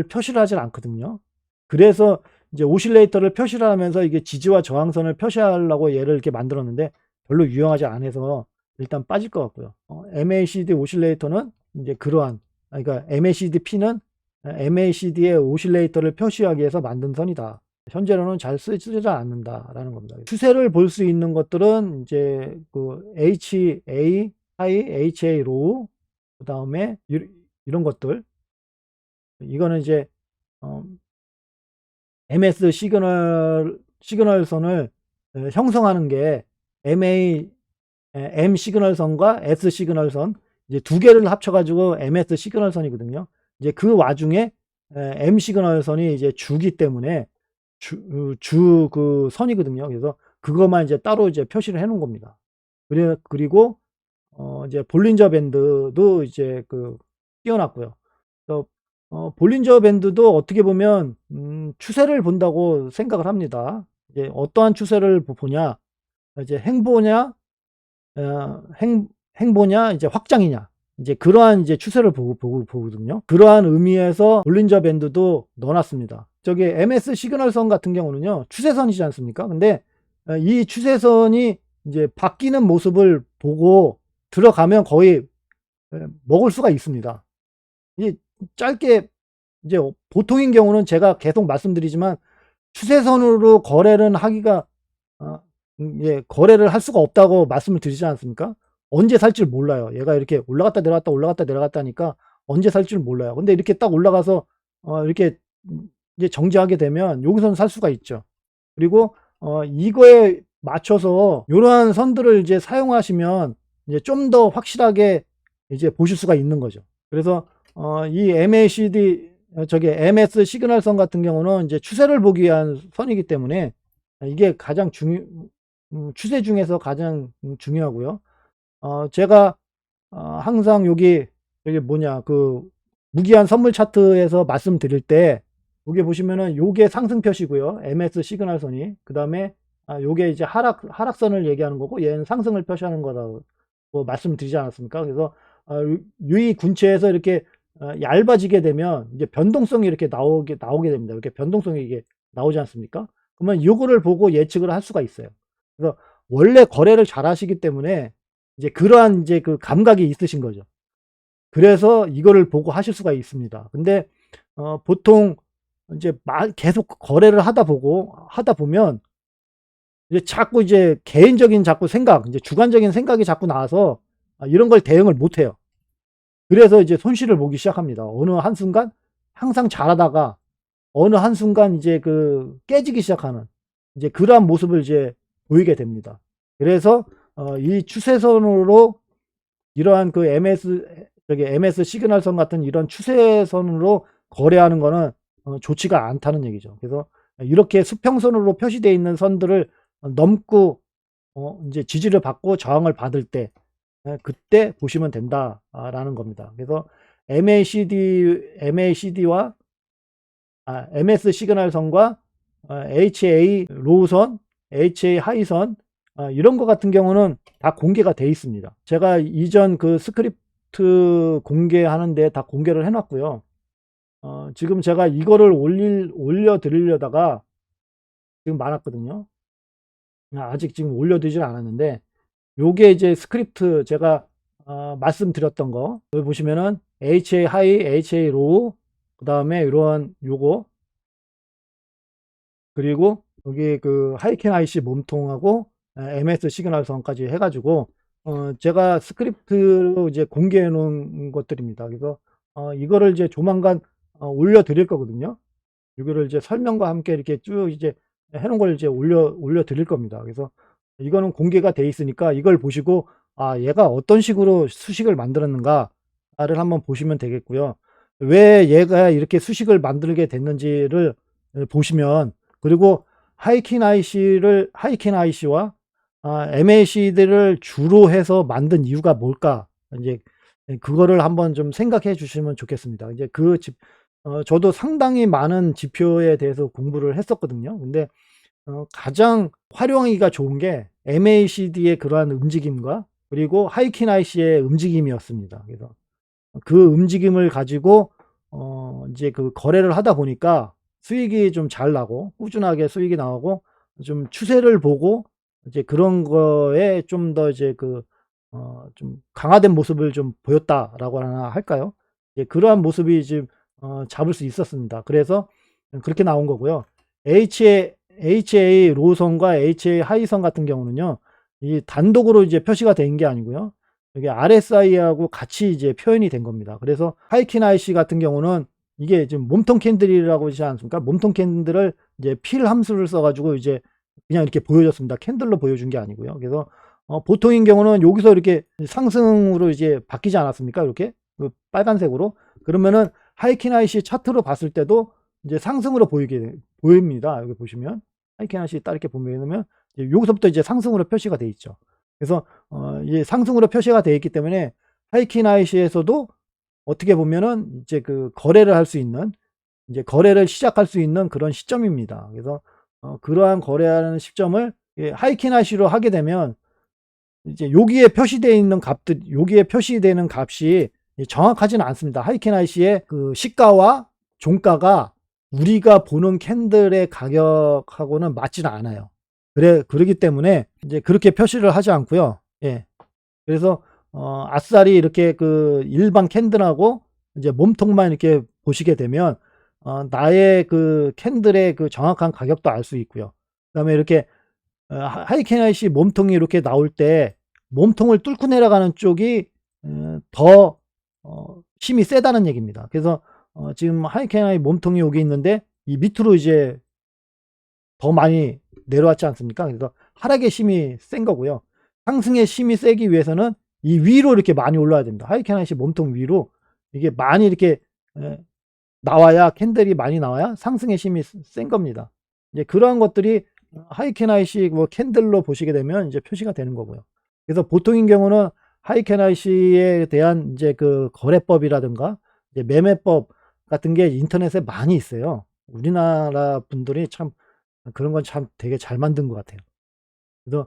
표시를 하질 않거든요. 그래서 이제 오실레이터를 표시를 하면서 이게 지지와 저항선을 표시하려고 얘를 이렇게 만들었는데 별로 유용하지 않아서 일단 빠질 것 같고요. MACD 오실레이터는 이제 그러니까 MACD-P는 MACD의 오실레이터를 표시하기 위해서 만든 선이다. 현재로는 잘 쓰지 않는다라는 겁니다. 추세를 볼 수 있는 것들은 이제 그 HA 하이, HA 로우, 그 다음에 이런 것들. 이거는 이제 MS 시그널선을 형성하는 게 M 시그널선과 S 시그널선 이제 두 개를 합쳐가지고 MS 시그널선이거든요. 이제 그 와중에 M 시그널선이 이제 주기 때문에 그 선이거든요. 그래서 그것만 이제 따로 이제 표시를 해 놓은 겁니다. 그리고 이제 볼린저 밴드도 이제 띄워놨고요. 그래서 볼린저 밴드도 어떻게 보면 추세를 본다고 생각을 합니다. 이제 어떠한 추세를 보냐, 이제 행보냐, 이제 확장이냐, 이제 그러한 이제 추세를 보거든요. 그러한 의미에서 볼린저 밴드도 넣어놨습니다. 저기 MS 시그널선 같은 경우는요, 추세선이지 않습니까? 근데 이 추세선이 이제 바뀌는 모습을 보고 들어가면 거의 먹을 수가 있습니다. 이 짧게 이제 보통인 경우는 제가 계속 말씀드리지만 추세선으로 거래를 하기가 예, 거래를 할 수가 없다고 말씀을 드리지 않습니까? 언제 살지를 몰라요. 얘가 이렇게 올라갔다 내려갔다 올라갔다 내려갔다 하니까 언제 살지를 몰라요. 근데 이렇게 딱 올라가서 이렇게 이제 정지하게 되면 여기서는 살 수가 있죠. 그리고 이거에 맞춰서 이러한 선들을 이제 사용하시면 이제 좀 더 확실하게 이제 보실 수가 있는 거죠. 그래서 이 MS 시그널선 같은 경우는 이제 추세를 보기 위한 선이기 때문에 이게 가장 추세 중에서 가장 중요하고요. 제가 항상 여기 뭐냐 무기한 선물 차트에서 말씀드릴 때 여기 보시면은 요게 상승 표시고요. MS 시그널선이. 그다음에 요게 이제 하락선을 얘기하는 거고 얘는 상승을 표시하는 거라고 말씀드리지 않았습니까? 그래서 이 군체에서 이렇게 얇아지게 되면 이제 변동성이 이렇게 나오게 됩니다. 이렇게 변동성이 이게 나오지 않습니까? 그러면 요거를 보고 예측을 할 수가 있어요. 그래서 원래 거래를 잘 하시기 때문에 이제 그러한 이제 그 감각이 있으신 거죠. 그래서 이거를 보고 하실 수가 있습니다. 근데 보통 이제 계속 거래를 하다 보면 이제 자꾸 이제 개인적인 자꾸 생각, 이제 주관적인 생각이 자꾸 나와서 이런 걸 대응을 못 해요. 그래서 이제 손실을 보기 시작합니다. 어느 한순간 항상 잘하다가 어느 한순간 이제 깨지기 시작하는 이제 그러한 모습을 이제 보이게 됩니다. 그래서 이 추세선으로 이러한 MS 시그널선 같은 이런 추세선으로 거래하는 거는 좋지가 않다는 얘기죠. 그래서 이렇게 수평선으로 표시되어 있는 선들을 넘고 인제 지지를 받고 저항을 받을 때 그때 보시면 된다라는 겁니다. 그래서 MACD와 MS 시그널선과 HA 로우선, HA 하이선 이런 거 같은 경우는 다 공개가 돼 있습니다. 제가 이전 스크립트 공개하는데 다 공개를 해 놨고요. 지금 제가 이거를 올려 드리려다가 지금 많았거든요. 아직 지금 올려 드리질 않았는데 요게 이제 스크립트 제가 말씀드렸던 거 여기 보시면은 HA 하이, HA 로우, 그다음에 이러한 요거, 그리고 여기 하이켄 IC 몸통하고 MS 시그널선까지 해 가지고 제가 스크립트로 이제 공개해 놓은 것들입니다. 그래서 이거를 이제 조만간 올려 드릴 거거든요. 이거를 이제 설명과 함께 이렇게 쭉 이제 해 놓은 걸 이제 올려 드릴 겁니다. 그래서 이거는 공개가 돼 있으니까 이걸 보시고 '아 얘가 어떤 식으로 수식을 만들었는가.'를 한번 보시면 되겠고요. 왜 얘가 이렇게 수식을 만들게 됐는지를 보시면, 그리고 하이킨 IC와 MACD를 주로 해서 만든 이유가 뭘까? 인제 그거를 한번 좀 생각해 주시면 좋겠습니다. 이제 저도 상당히 많은 지표에 대해서 공부를 했었거든요. 근데 가장 활용하기가 좋은 게 MACD의 그러한 움직임과 그리고 하이킨 IC의 움직임이었습니다. 그래서 그 움직임을 가지고 인제 거래를 하다 보니까 수익이 좀 잘 나고 꾸준하게 수익이 나오고 좀 추세를 보고 이제 그런 거에 좀 더 이제 좀 강화된 모습을 좀 보였다라고 하나 할까요? 예, 그러한 모습이 지금 잡을 수 있었습니다. 그래서 그렇게 나온 거고요. HA 로선과 HA 하이선 같은 경우는요. 이 단독으로 이제 표시가 된 게 아니고요. 여기 RSI하고 같이 이제 표현이 된 겁니다. 그래서 하이킨 IC 같은 경우는 이게 지금 몸통 캔들이라고 하지 않습니까? 몸통 캔들을 이제 필 함수를 써 가지고 이제 그냥 이렇게 보여줬습니다. 캔들로 보여준 게 아니고요. 그래서 보통인 경우는 여기서 이렇게 상승으로 이제 바뀌지 않았습니까? 이렇게 빨간색으로. 그러면은 하이킨 IC 차트로 봤을 때도 이제 상승으로 보입니다. 여기 보시면 하이킨 IC 딱 이렇게 보면 여기서부터 이제 상승으로 표시가 돼 있죠. 그래서 이게 상승으로 표시가 되어 있기 때문에 하이킨 IC에서도 어떻게 보면은 이제 거래를 할 수 있는, 이제 거래를 시작할 수 있는 그런 시점입니다. 그래서 그러한 거래하는 시점을 하이킨 IC로 하게 되면 이제 여기에 표시되는 값이 정확하지는 않습니다. 하이켄 IC의 시가와 종가가 우리가 보는 캔들의 가격하고는 맞지는 않아요. 그러기 때문에 이제 그렇게 표시를 하지 않고요. 예. 그래서 아싸리 이렇게 일반 캔들하고 이제 몸통만 이렇게 보시게 되면 나의 캔들의 정확한 가격도 알 수 있고요. 그다음에 이렇게 하이켄 IC 몸통이 이렇게 나올 때 몸통을 뚫고 내려가는 쪽이 더 힘이 세다는 얘기입니다. 그래서 지금 하이켄 IC 몸통이 여기 있는데 이 밑으로 이제 더 많이 내려왔지 않습니까? 그래서 하락의 힘이 센 거고요. 상승의 힘이 세기 위해서는 이 위로 이렇게 많이 올라야 됩니다. 하이켄 IC 몸통 위로 이게 많이 이렇게 나와야, 캔들이 많이 나와야 상승의 힘이 센 겁니다. 이제 그러한 것들이 하이켄 IC 캔들로 보시게 되면 이제 표시가 되는 거고요. 그래서 보통인 경우는 하이켄 IC에 대한 이제 거래법이라든가 이제 매매법 같은 게 인터넷에 많이 있어요. 우리나라 분들이 참 그런 건 참 되게 잘 만든 것 같아요. 그래서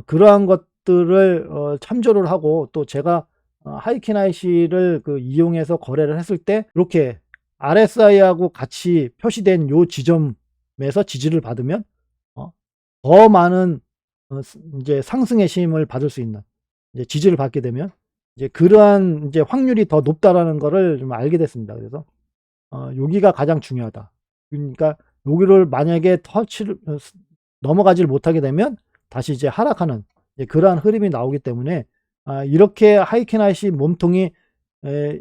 그러한 것들을 참조를 하고, 또 제가 하이켄 IC를 이용해서 거래를 했을 때 이렇게 RSI하고 같이 표시된 요 지점에서 지지를 받으면 더 많은 이제 상승의 힘을 받을 수 있는, 이제 지지를 받게 되면 이제 그러한 이제 확률이 더 높다라는 거를 좀 알게 됐습니다. 그래서 여기가 가장 중요하다. 그러니까 여기를 만약에 터치를 넘어가지를 못하게 되면 다시 이제 하락하는 그러한 흐름이 나오기 때문에 이렇게 하이캐나이시 몸통이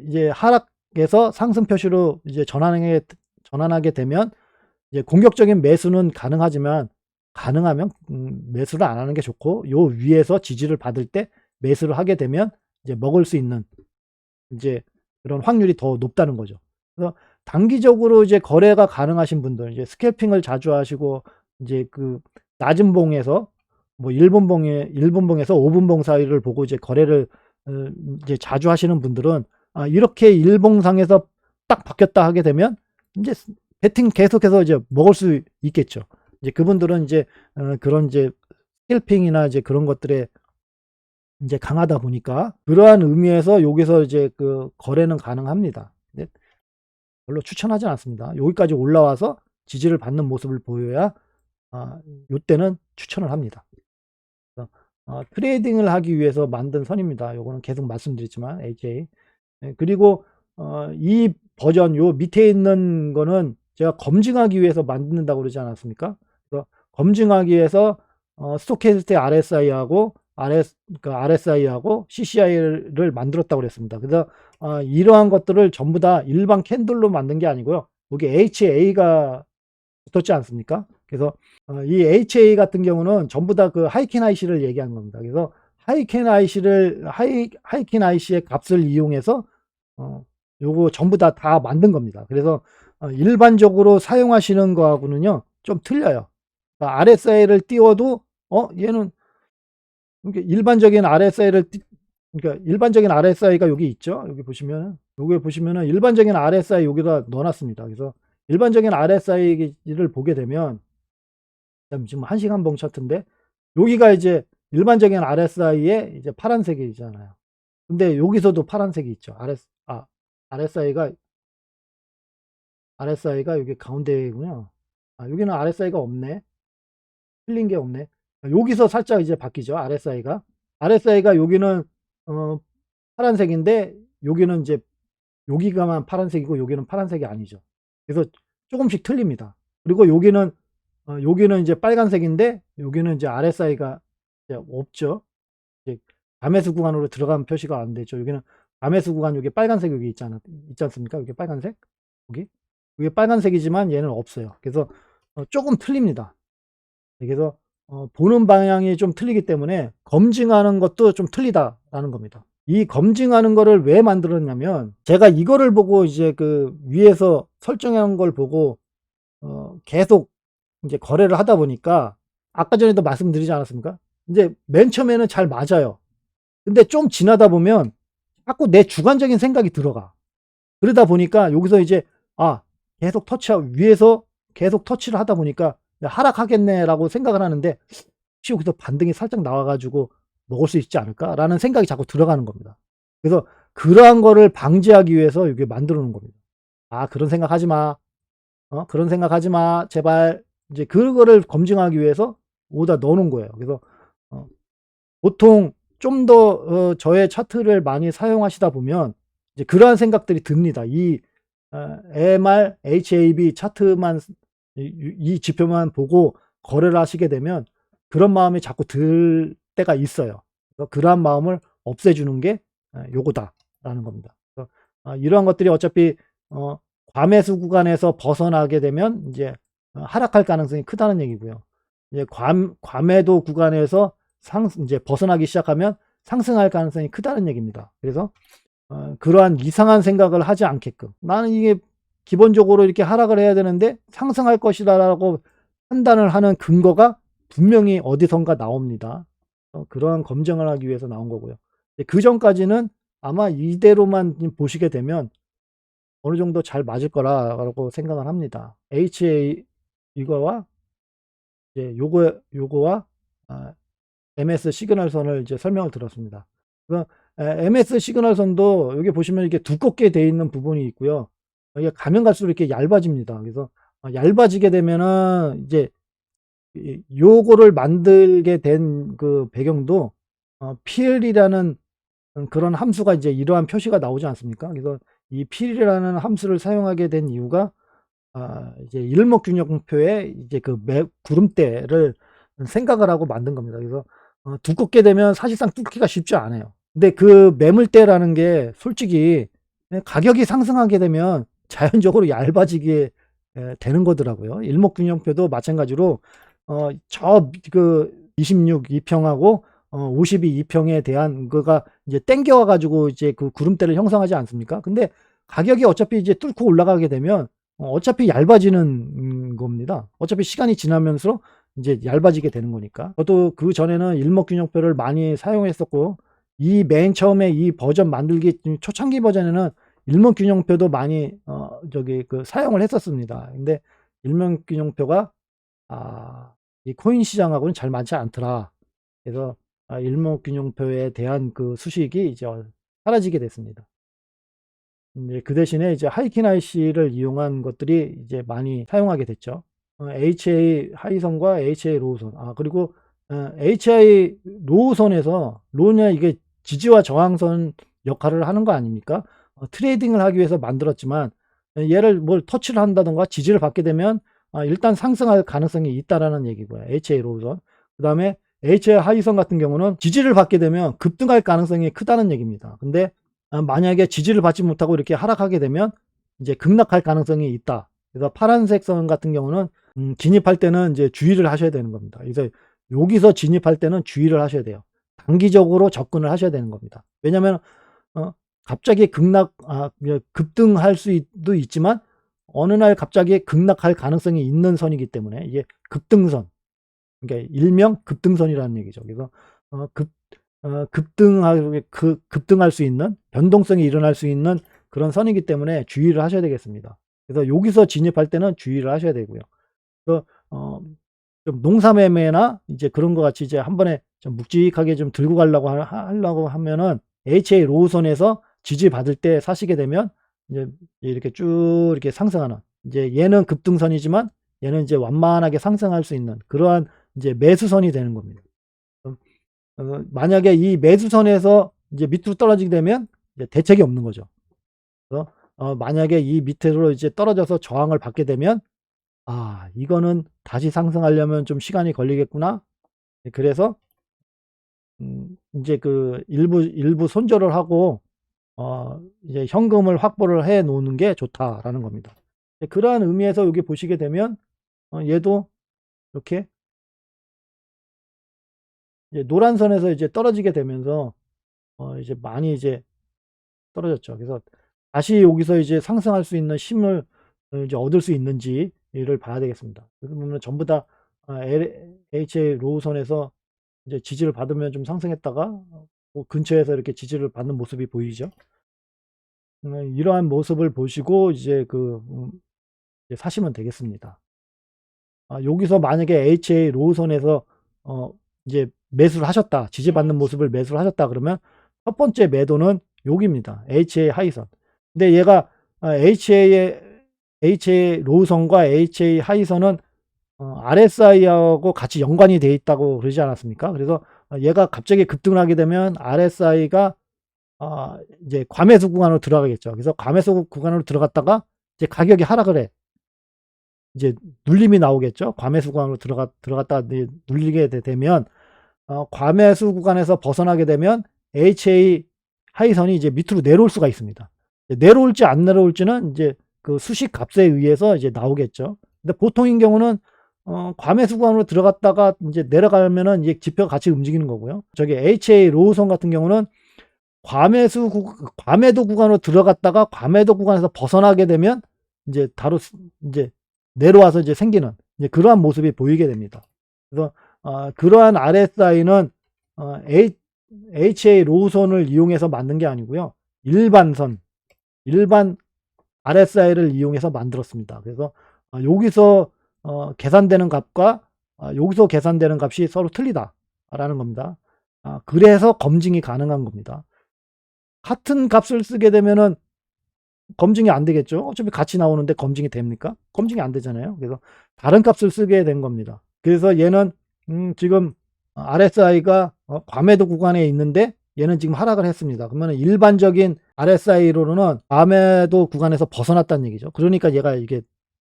이제 하락에서 상승 표시로 이제 전환하게 되면 이제 공격적인 매수는 가능하지만 가능하면 매수를 안 하는 게 좋고, 요 위에서 지지를 받을 때 매수를 하게 되면 이제 먹을 수 있는 이제 그런 확률이 더 높다는 거죠. 그래서 단기적으로 이제 거래가 가능하신 분들, 이제 스캘핑을 자주 하시고 이제 그 낮은 봉에서 뭐 1분봉에서 5분봉 사이를 보고 이제 거래를 이제 자주 하시는 분들은 이렇게 일봉상에서 딱 바뀌었다 하게 되면 이제 베팅 계속해서 이제 먹을 수 있겠죠. 이제 그분들은 이제 그런 이제 스캘핑이나 이제 그런 것들에 이제 강하다 보니까 그러한 의미에서 여기서 이제 그 거래는 가능합니다. 근데 별로 추천하진 않습니다. 여기까지 올라와서 지지를 받는 모습을 보여야 요때는 추천을 합니다. 그래서 트레이딩을 하기 위해서 만든 선입니다. 요거는 계속 말씀드렸지만 HA. 그리고 이 버전 요 밑에 있는 거는 제가 검증하기 위해서 만든다고 그러지 않았습니까? 그래서 검증하기 위해서 스토캐스틱 RSI하고 그러니까 RSI하고 CCI를 만들었다고 그랬습니다. 그래서 이러한 것들을 전부 다 일반 캔들로 만든 게 아니고요. 여기 HA가 붙었지 않습니까? 그래서 이 HA 같은 경우는 전부 다 그 하이킨 IC를 얘기한 겁니다. 그래서 하이킨 IC의 값을 이용해서 요거 전부 다 만든 겁니다. 그래서 일반적으로 사용하시는 거하고는요 좀 틀려요. 그러니까 RSI를 띄워도 얘는 일반적인 그러니까 일반적인 RSI가 여기 있죠. 여기 보시면은 일반적인 RSI 여기다 넣어놨습니다. 그래서 일반적인 RSI를 보게 되면 지금 1시간 봉 차트인데 여기가 이제 일반적인 RSI에 이제 파란색이잖아요. 근데 여기서도 파란색이 있죠. RSI가 여기 가운데군요. 여기는 RSI가 없네. 틀린 게 없네. 여기서 살짝 이제 바뀌죠. RSI가 여기는 파란색인데 여기는 이제 여기가만 파란색이고 여기는 파란색이 아니죠. 그래서 조금씩 틀립니다. 그리고 여기는 이제 빨간색인데 여기는 이제 RSI가 이제 없죠. 이제 밤매수 구간으로 들어가면 표시가 안 되죠. 여기는 밤매수 구간 여기 빨간색 여기 있지 않습니까? 여기 빨간색 여기 빨간색이지만 얘는 없어요. 그래서 조금 틀립니다. 그래서 보는 방향이 좀 틀리기 때문에 검증하는 것도 좀 틀리다라는 겁니다. 이 검증하는 거를 왜 만들었냐면 제가 이거를 보고 이제 그 위에서 설정해 놓은 걸 보고 계속 이제 거래를 하다 보니까 아까 전에도 말씀드리지 않았습니까? 이제 맨 처음에는 잘 맞아요. 근데 좀 지나다 보면 자꾸 내 주관적인 생각이 들어가. 그러다 보니까 여기서 이제 계속 위에서 계속 터치를 하다 보니까 '하락하겠네.'라고 생각을 하는데 혹시 여기서 반등이 살짝 나와 가지고 '먹을 수 있지 않을까?'라는 생각이 자꾸 들어가는 겁니다. 그래서 그러한 거를 방지하기 위해서 이게 만들어 놓은 겁니다. 그런 생각하지 마. 그런 생각하지 마. 제발." 이제 그거를 검증하기 위해서 여기다 넣어 놓은 거예요. 그래서 보통 좀 더 저의 차트를 많이 사용하시다 보면 이제 그러한 생각들이 듭니다. 이 MR, HAB 차트만 이 지표만 보고 거래를 하시게 되면 그런 마음이 자꾸 들 때가 있어요. 그래서 그러한 마음을 없애주는 게 요거다라는 겁니다. 그래서 이러한 것들이 어차피 과매수 구간에서 벗어나게 되면 이제 하락할 가능성이 크다는 얘기고요. 이제 과매도 구간에서 이제 벗어나기 시작하면 상승할 가능성이 크다는 얘기입니다. 그래서 그러한 이상한 생각을 하지 않게끔, 나는 이게 기본적으로 이렇게 하락을 해야 되는데 상승할 것이다라고 판단을 하는 근거가 분명히 어디선가 나옵니다. 그러한 검증을 하기 위해서 나온 거고요. 그 전까지는 아마 이대로만 보시게 되면 어느 정도 잘 맞을 거라고 생각을 합니다. HA 이거와 이제 요거와 MS 시그널선을 이제 설명을 들었습니다. MS 시그널선도 여기 보시면 이렇게 두껍게 되어 있는 부분이 있고요. 이게 가면 갈수록 이렇게 얇아집니다. 그래서 얇아지게 되면은 이제 요거를 만들게 된 그 배경도 PL이라는 그런 함수가 이제 이러한 표시가 나오지 않습니까? 그래서 이 필이라는 함수를 사용하게 된 이유가 이제 일목균형표에 이제 그 구름대를 생각을 하고 만든 겁니다. 그래서 두껍게 되면 사실상 뚫기가 쉽지 않아요. 근데 그 매물대라는 게 솔직히 가격이 상승하게 되면 자연적으로 얇아지게 되는 거더라고요. 일목균형표도 마찬가지로 저 그 26 2평하고 52 2평에 대한 거가 이제 땡겨 가지고 이제 그 구름대를 형성하지 않습니까? 근데 가격이 어차피 이제 뚫고 올라가게 되면 어차피 얇아지는 겁니다. 어차피 시간이 지나면서 이제 얇아지게 되는 거니까. 저도 그전에는 일목균형표를 많이 사용했었고, 이 맨 처음에 이 버전 만들기 초창기 버전에는 일목균형표도 많이 사용을 했었습니다. 근데 일목균형표가 이 코인 시장하고는 잘 맞지 않더라. 그래서 일목균형표에 대한 그 수식이 이제 사라지게 됐습니다. 이제 그 대신에 이제 하이키나이시를 이용한 것들이 이제 많이 사용하게 됐죠. HA 하이선과 HA 로우선. 그리고 HI 로우선에서 로우냐 이게 지지와 저항선 역할을 하는 거 아닙니까? 트레이딩을 하기 위해서 만들었지만 얘를 뭘 터치를 한다든가 지지를 받게 되면 일단 상승할 가능성이 있다라는 얘기고요. HA 로우선. 그다음에 HA 하이선 같은 경우는 지지를 받게 되면 급등할 가능성이 크다는 얘기입니다. 근데 만약에 지지를 받지 못하고 이렇게 하락하게 되면 이제 급락할 가능성이 있다. 그래서 파란색 선 같은 경우는 진입할 때는 이제 주의를 하셔야 되는 겁니다. 그래서 여기서 진입할 때는 주의를 하셔야 돼요. 단기적으로 접근을 하셔야 되는 겁니다. 왜냐하면 갑자기 급등할 수도 있지만 어느 날 갑자기 급락할 가능성이 있는 선이기 때문에 이게 급등선, 그러니까 일명 급등선이라는 얘기죠. 그래서 급등할 수 있는, 변동성이 일어날 수 있는 그런 선이기 때문에 주의를 하셔야 되겠습니다. 그래서 여기서 진입할 때는 주의를 하셔야 되고요. 그래서 좀 농사매매나 이제 그런 것 같이 이제 한 번에 좀 묵직하게 좀 들고 가려고 하려고 하면은 HA 로우선에서 지지받을 때 사시게 되면 이제 이렇게 쭉 이렇게 상승하는, 이제 얘는 급등선이지만 얘는 이제 완만하게 상승할 수 있는 그러한 이제 매수선이 되는 겁니다. 만약에 이 매수선에서 이제 밑으로 떨어지게 되면 이제 대책이 없는 거죠. 그래서 만약에 이 밑으로 이제 떨어져서 저항을 받게 되면 이거는 다시 상승하려면 좀 시간이 걸리겠구나. 그래서 이제 그 일부 손절을 하고 이제 현금을 확보를 해 놓는 게 좋다라는 겁니다. 그러한 의미에서 여기 보시게 되면 얘도 이렇게 이제 노란 선에서 이제 떨어지게 되면서 이제 많이 이제 떨어졌죠. 그래서 다시 여기서 이제 상승할 수 있는 힘을 이제 얻을 수 있는지를 봐야 되겠습니다. 그래서 보면 전부 다 HA 로우선에서 이제 지지를 받으면 좀 상승했다가 근처에서 이렇게 지지를 받는 모습이 보이죠. 이러한 모습을 보시고 이제 이제 사시면 되겠습니다. 여기서 만약에 HA 로우선에서 이제 매수를 하셨다, 지지받는 모습을 매수를 하셨다 그러면 첫 번째 매도는 여기입니다. HA 하이선. 근데 얘가 HA 로우선과 HA 하이선은 RSI하고 같이 연관이 돼 있다고 그러지 않았습니까? 그래서 얘가 갑자기 급등을 하게 되면 RSI가 이제 과매수 구간으로 들어가겠죠. 그래서 과매수 구간으로 들어갔다가 이제 가격이 하락을 해. 이제 눌림이 나오겠죠. 과매수 구간으로 들어갔다가 눌리게 되면 과매수 구간에서 벗어나게 되면 HA 하이선이 이제 밑으로 내려올 수가 있습니다. 내려올지 안 내려올지는 이제 그 수식 값에 의해서 이제 나오겠죠. 근데 보통인 경우는 과매수 구간으로 들어갔다가 이제 내려가면은 이제 지표가 같이 움직이는 거고요. 저기 HA 로우선 같은 경우는 과매도 구간으로 들어갔다가 과매도 구간에서 벗어나게 되면 이제 이제 내려와서 이제 생기는 이제 그러한 모습이 보이게 됩니다. 그래서 그러한 RSI는 HA 로우선을 이용해서 만든 게 아니고요. 일반 RSI를 이용해서 만들었습니다. 그래서 여기서 계산되는 값과 여기서 계산되는 값이 서로 틀리다라는 겁니다. 그래서 검증이 가능한 겁니다. 같은 값을 쓰게 되면은 검증이 안 되겠죠. 어차피 같이 나오는데 검증이 됩니까? 검증이 안 되잖아요. 그래서 다른 값을 쓰게 된 겁니다. 그래서 얘는 지금 RSI가 과매도 구간에 있는데 얘는 지금 하락을 했습니다. 그러면 일반적인 RSI로는 아메도 구간에서 벗어났다는 얘기죠. 그러니까 얘가 이게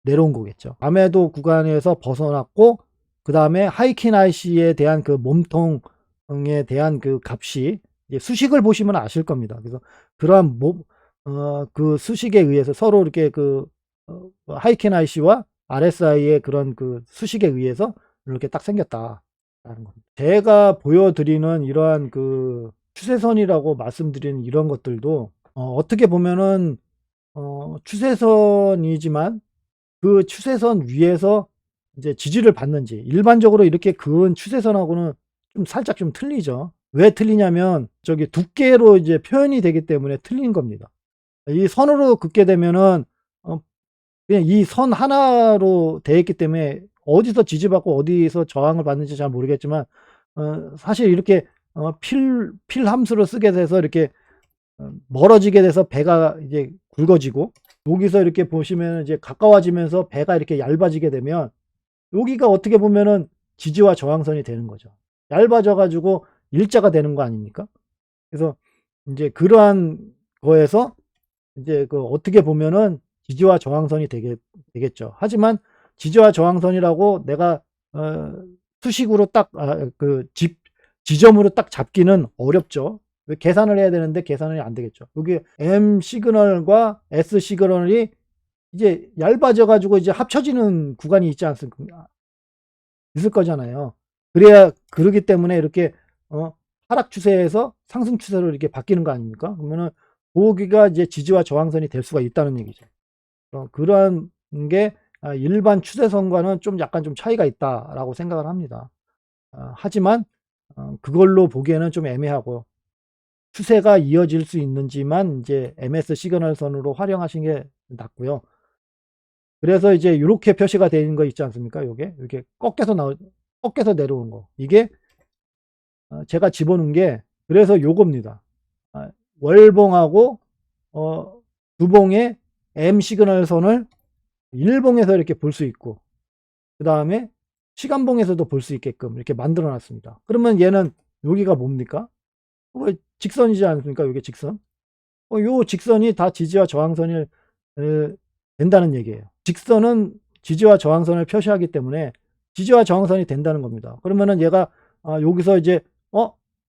내려온 거겠죠. 아메도 구간에서 벗어났고 그다음에 하이킨 IC에 대한 그 몸통에 대한 그 값이 이제 수식을 보시면 아실 겁니다. 그래서 그러한 그 수식에 의해서 서로 이렇게 그 하이킨 IC와 RSI의 그런 그 수식에 의해서 이렇게 딱 생겼다라는 겁니다. 제가 보여드리는 이러한 그 추세선이라고 말씀드리는 이런 것들도 어떻게 보면은 추세선이지만 그 추세선 위에서 이제 지지를 받는지, 일반적으로 이렇게 그은 추세선하고는 좀 살짝 좀 틀리죠. 왜 틀리냐면 저기 두께로 이제 표현이 되기 때문에 틀린 겁니다. 이 선으로 긋게 되면은 그냥 이 선 하나로 되어 있기 때문에 어디서 지지받고 어디서 저항을 받는지 잘 모르겠지만 사실 이렇게 필 함수를 쓰게 돼서 이렇게 멀어지게 돼서 배가 이제 굵어지고, 여기서 이렇게 보시면 이제 가까워지면서 배가 이렇게 얇아지게 되면 여기가 어떻게 보면은 지지와 저항선이 되는 거죠. 얇아져 가지고 일자가 되는 거 아닙니까? 그래서 인제 그러한 거에서 인제 그 어떻게 보면은 지지와 저항선이 되겠죠. 하지만 지지와 저항선이라고 내가 어 수식으로 딱 그 지점으로 딱 잡기는 어렵죠. 왜 계산을 해야 되는데 계산이 안 되겠죠. 여기 M 시그널과 S 시그널이 이제 얇아져 가지고 이제 합쳐지는 구간이 있을 거잖아요. 그러기 때문에 이렇게 하락 추세에서 상승 추세로 이렇게 바뀌는 거 아닙니까? 그러면은 거기가 이제 지지와 저항선이 될 수가 있다는 얘기죠. 그러한 게 일반 추세선과는 좀 약간 좀 차이가 있다라고 생각을 합니다. 하지만 그걸로 보기에는 좀 애매하고, 추세가 이어질 수 있는지만 이제 MS 시그널 선으로 활용하시는 게 낫고요. 그래서 이제 요렇게 표시가 되는 거 있지 않습니까? 요게 이렇게 꺾여서 내려오는 거. 이게 제가 집어넣은 게 그래서 요겁니다. 월봉하고 주봉의 M 시그널 선을 일봉에서 이렇게 볼 수 있고, 그다음에 시간봉에서도 볼 수 있게끔 이렇게 만들어 놨습니다. 그러면 얘는 여기가 뭡니까? 직선이지 않습니까? 요게 직선. 요 직선이 다 지지와 저항선이 된다는 얘기예요. 직선은 지지와 저항선을 표시하기 때문에 지지와 저항선이 된다는 겁니다. 그러면은 얘가 여기서 이제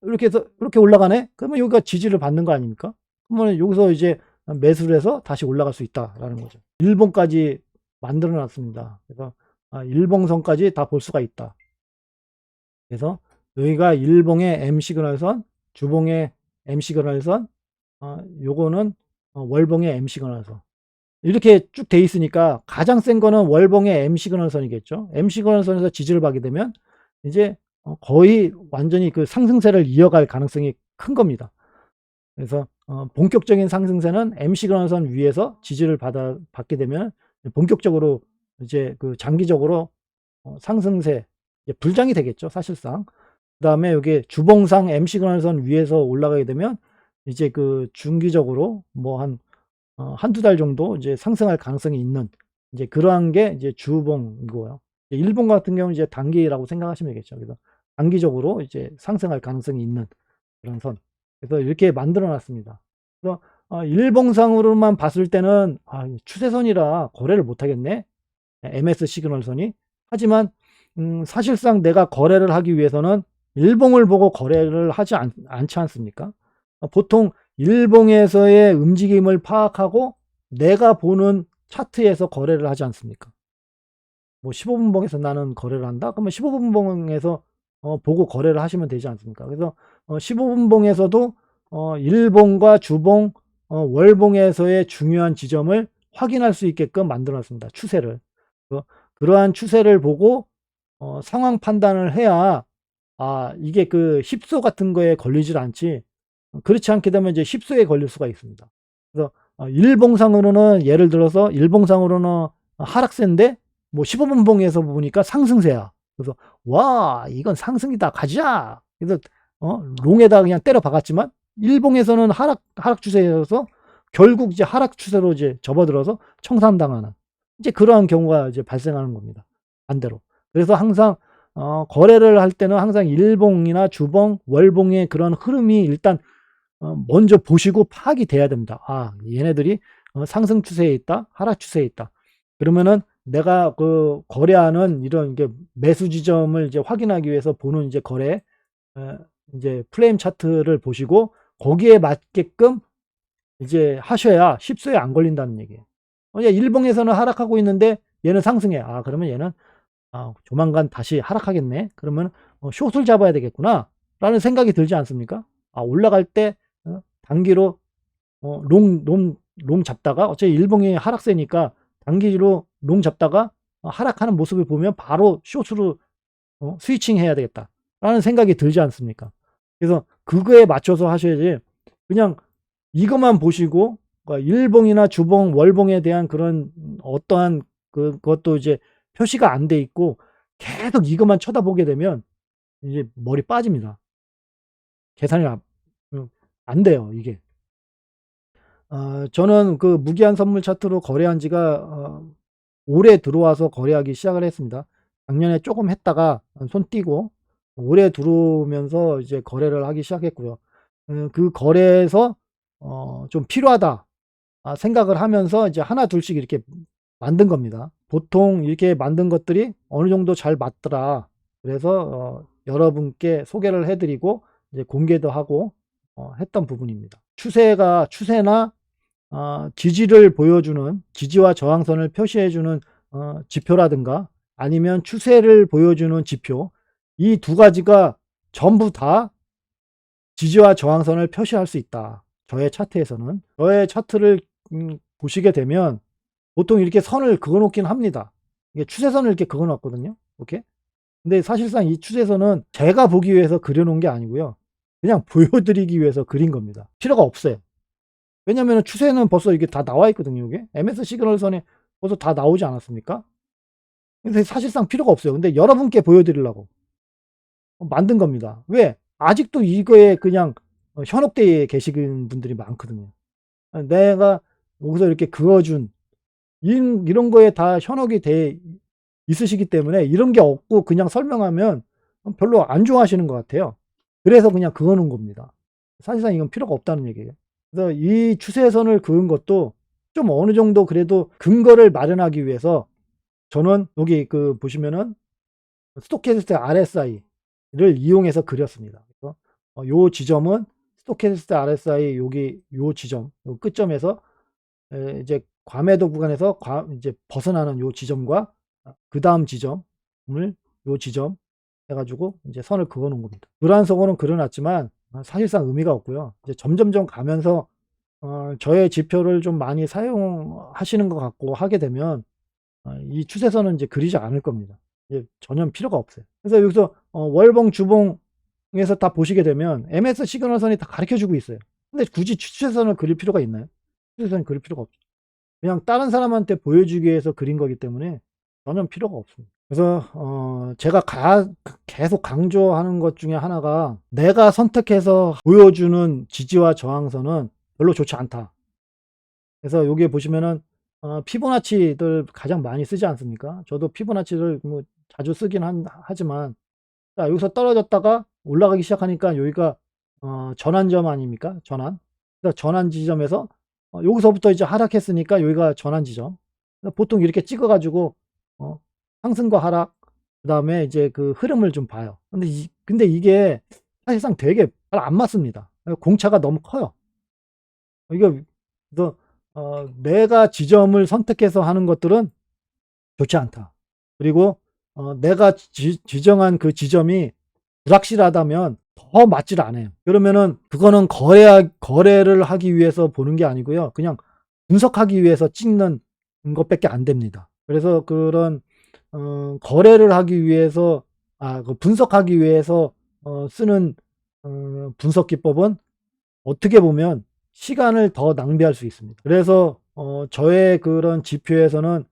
이렇게 해서 이렇게 올라가네? 그러면 여기가 지지를 받는 거 아닙니까? 그러면 여기서 이제 매수를 해서 다시 올라갈 수 있다라는 거죠. 일봉까지 만들어 놨습니다. 그래서 일봉선까지 다 볼 수가 있다. 그래서 여기가 일봉의 M 시그널선, 주봉의 M 시그널선, 요거는 월봉의 M 시그널선. 이렇게 쭉 돼 있으니까 가장 센 거는 월봉의 M 시그널선이겠죠. M 시그널선에서 지지를 받게 되면 이제 거의 완전히 그 상승세를 이어갈 가능성이 큰 겁니다. 그래서 본격적인 상승세는 M 시그널선 위에서 지지를 받게 되면 본격적으로 이제 그 장기적으로 상승세 불장이 되겠죠, 사실상. 그다음에 여기 주봉상 M 시그널선 위에서 올라가게 되면 이제 그 중기적으로 뭐 한두 달 정도 이제 상승할 가능성이 있는 이제 그러한 게 이제 주봉이고요. 일본 같은 경우는 이제 단기라고 생각하시면 되겠죠. 그래서 단기적으로 이제 상승할 가능성이 있는 그런 선. 그래서 이렇게 만들어 놨습니다. 그래서 일봉상으로만 봤을 때는 추세선이라 거래를 못 하겠네. MS 시그널선이. 하지만 사실상 내가 거래를 하기 위해서는 일봉을 보고 거래를 하지 않지 않습니까? 보통 일봉에서의 움직임을 파악하고 내가 보는 차트에서 거래를 하지 않습니까? 뭐 15분봉에서 나는 거래를 한다? 그러면 15분봉에서 보고 거래를 하시면 되지 않습니까? 그래서 15분봉에서도 일봉과 주봉, 월봉에서의 중요한 지점을 확인할 수 있게끔 만들어 놨습니다. 추세를. 그러한 추세를 보고 상황 판단을 해야 이게 그 힙소 같은 거에 걸리질 않지, 그렇지 않게 되면 이제 힙소에 걸릴 수가 있습니다. 그래서 일봉상으로는 예를 들어서 일봉상으로는 하락세인데 뭐 15분봉에서 보니까 상승세야. 그래서 와 이건 상승이다 가자. 그래서 롱에다 그냥 때려 박았지만 일봉에서는 하락 추세여서 결국 이제 하락 추세로 이제 접어들어서 청산당하는 이제 그러한 경우가 이제 발생하는 겁니다. 반대로. 그래서 항상 거래를 할 때는 항상 일봉이나 주봉, 월봉의 그런 흐름이 일단 먼저 보시고 파악이 돼야 됩니다. 아, 얘네들이 상승 추세에 있다, 하락 추세에 있다. 그러면은 내가 그 거래하는 이런 게 매수 지점을 이제 확인하기 위해서 보는 이제 거래 이제 프레임 차트를 보시고 거기에 맞게끔 이제 하셔야 쉽수에 안 걸린다는 얘기예요. 얘 일봉에서는 하락하고 있는데 얘는 상승해. 아, 그러면 얘는 조만간 다시 하락하겠네. 그러면 숏을 잡아야 되겠구나라는 생각이 들지 않습니까? 올라갈 때 단기로 롱 잡다가 어차피 일봉이 하락세니까 단기로 롱 잡다가 하락하는 모습을 보면 바로 숏으로 스위칭 해야 되겠다라는 생각이 들지 않습니까? 그래서 그거에 맞춰서 하셔야지 그냥 이것만 보시고 그러니까 일봉이나 주봉, 월봉에 대한 그런 어떠한 그것도 이제 표시가 안 돼 있고 계속 이것만 쳐다보게 되면 이제 머리 빠집니다. 계산이 안 돼요, 이게. 저는 그 무기한 선물 차트로 거래한 지가 올해 들어와서 거래하기 시작을 했습니다. 작년에 조금 했다가 손 떼고 올해 들어오면서 이제 거래를 하기 시작했고요. 그 거래에서 좀 필요하다 생각을 하면서 이제 하나 둘씩 이렇게 만든 겁니다. 보통 이렇게 만든 것들이 어느 정도 잘 맞더라. 그래서 여러분께 소개를 해 드리고 이제 공개도 하고 했던 부분입니다. 추세나 지지를 보여주는 지지와 저항선을 표시해 주는 지표라든가 아니면 추세를 보여주는 지표, 이 두 가지가 전부 다 지지와 저항선을 표시할 수 있다. 저의 차트에서는. 저의 차트를 보시게 되면 보통 이렇게 선을 그어 놓긴 합니다. 이게 추세선을 이렇게 그어 놨거든요. 이렇게. 근데 사실상 이 추세선은 제가 보기 위해서 그려 놓은 게 아니고요. 그냥 보여 드리기 위해서 그린 겁니다. 필요가 없어요. 왜냐면은 추세는 벌써 이게 다 나와 있거든요, 이게. MS 시그널선에 벌써 다 나오지 않았습니까? 근데 사실상 필요가 없어요. 근데 여러분께 보여 드리려고 만든 겁니다. 왜? 아직도 이거에 그냥 현혹되어 계시는 분들이 많거든요. 내가 여기서 이렇게 그어 준 이런 거에 다 현혹이 돼 있으시기 때문에 이런 게 없고 그냥 설명하면 별로 안 좋아하시는 것 같아요. 그래서 그냥 그어 놓은 겁니다. 사실상 이건 필요가 없다는 얘기예요. 그래서 이 추세선을 그은 것도 좀 어느 정도 그래도 근거를 마련하기 위해서 저는 여기 그 보시면은 스토캐스틱 RSI를 이용해서 그렸습니다. 그래서 요 지점은 스토캐스틱 RSI 여기 요 지점, 요 끝점에서 이제 과매도 구간에서 이제 벗어나는 요 지점과 그다음 지점을 요 지점 해 가지고 이제 선을 그어 놓은 겁니다. 노란색으로는 그려 놨지만 사실상 의미가 없고요. 이제 점점점 가면서 저의 지표를 좀 많이 사용하시는 것 같고 하게 되면 이 추세선은 이제 그리지 않을 겁니다. 이제 전혀 필요가 없어요. 그래서 여기서 월봉, 주봉에서 다 보시게 되면 MS 시그널선이 다 가르쳐 주고 있어요. 근데 굳이 추세선을 그릴 필요가 있나요? 추세선을 그릴 필요가 없죠. 그냥 다른 사람한테 보여주기 위해서 그린 거기 때문에 전혀 필요가 없습니다. 그래서 제가 계속 강조하는 것 중에 하나가 내가 선택해서 보여주는 지지와 저항선은 별로 좋지 않다. 그래서 여기에 보시면은 피보나치를 가장 많이 쓰지 않습니까? 저도 피보나치를 뭐 자주 쓰긴 하지만 자, 여기서 떨어졌다가 올라가기 시작하니까 여기가 전환점 아닙니까? 전환. 그래서 전환 지점에서 여기서부터 이제 하락했으니까 여기가 전환 지점. 보통 이렇게 찍어 가지고 어 상승과 하락 그다음에 이제 그 흐름을 좀 봐요. 근데 이게 사실상 되게 잘 안 맞습니다. 공차가 너무 커요. 이거 그래서 내가 지점을 선택해서 하는 것들은 좋지 않다. 그리고 내가 지정한 그 지점이 불확실하다면 더 맞지를 않아요. 그러면은 그거는 거래를 하기 위해서 보는 게 아니고요. 그냥 분석하기 위해서 찍는 것밖에 안 됩니다. 그래서 그런 거래를 하기 위해서 그 분석하기 위해서 쓰는 분석 기법은 어떻게 보면 시간을 더 낭비할 수 있습니다. 그래서 저의 그런 지표에서는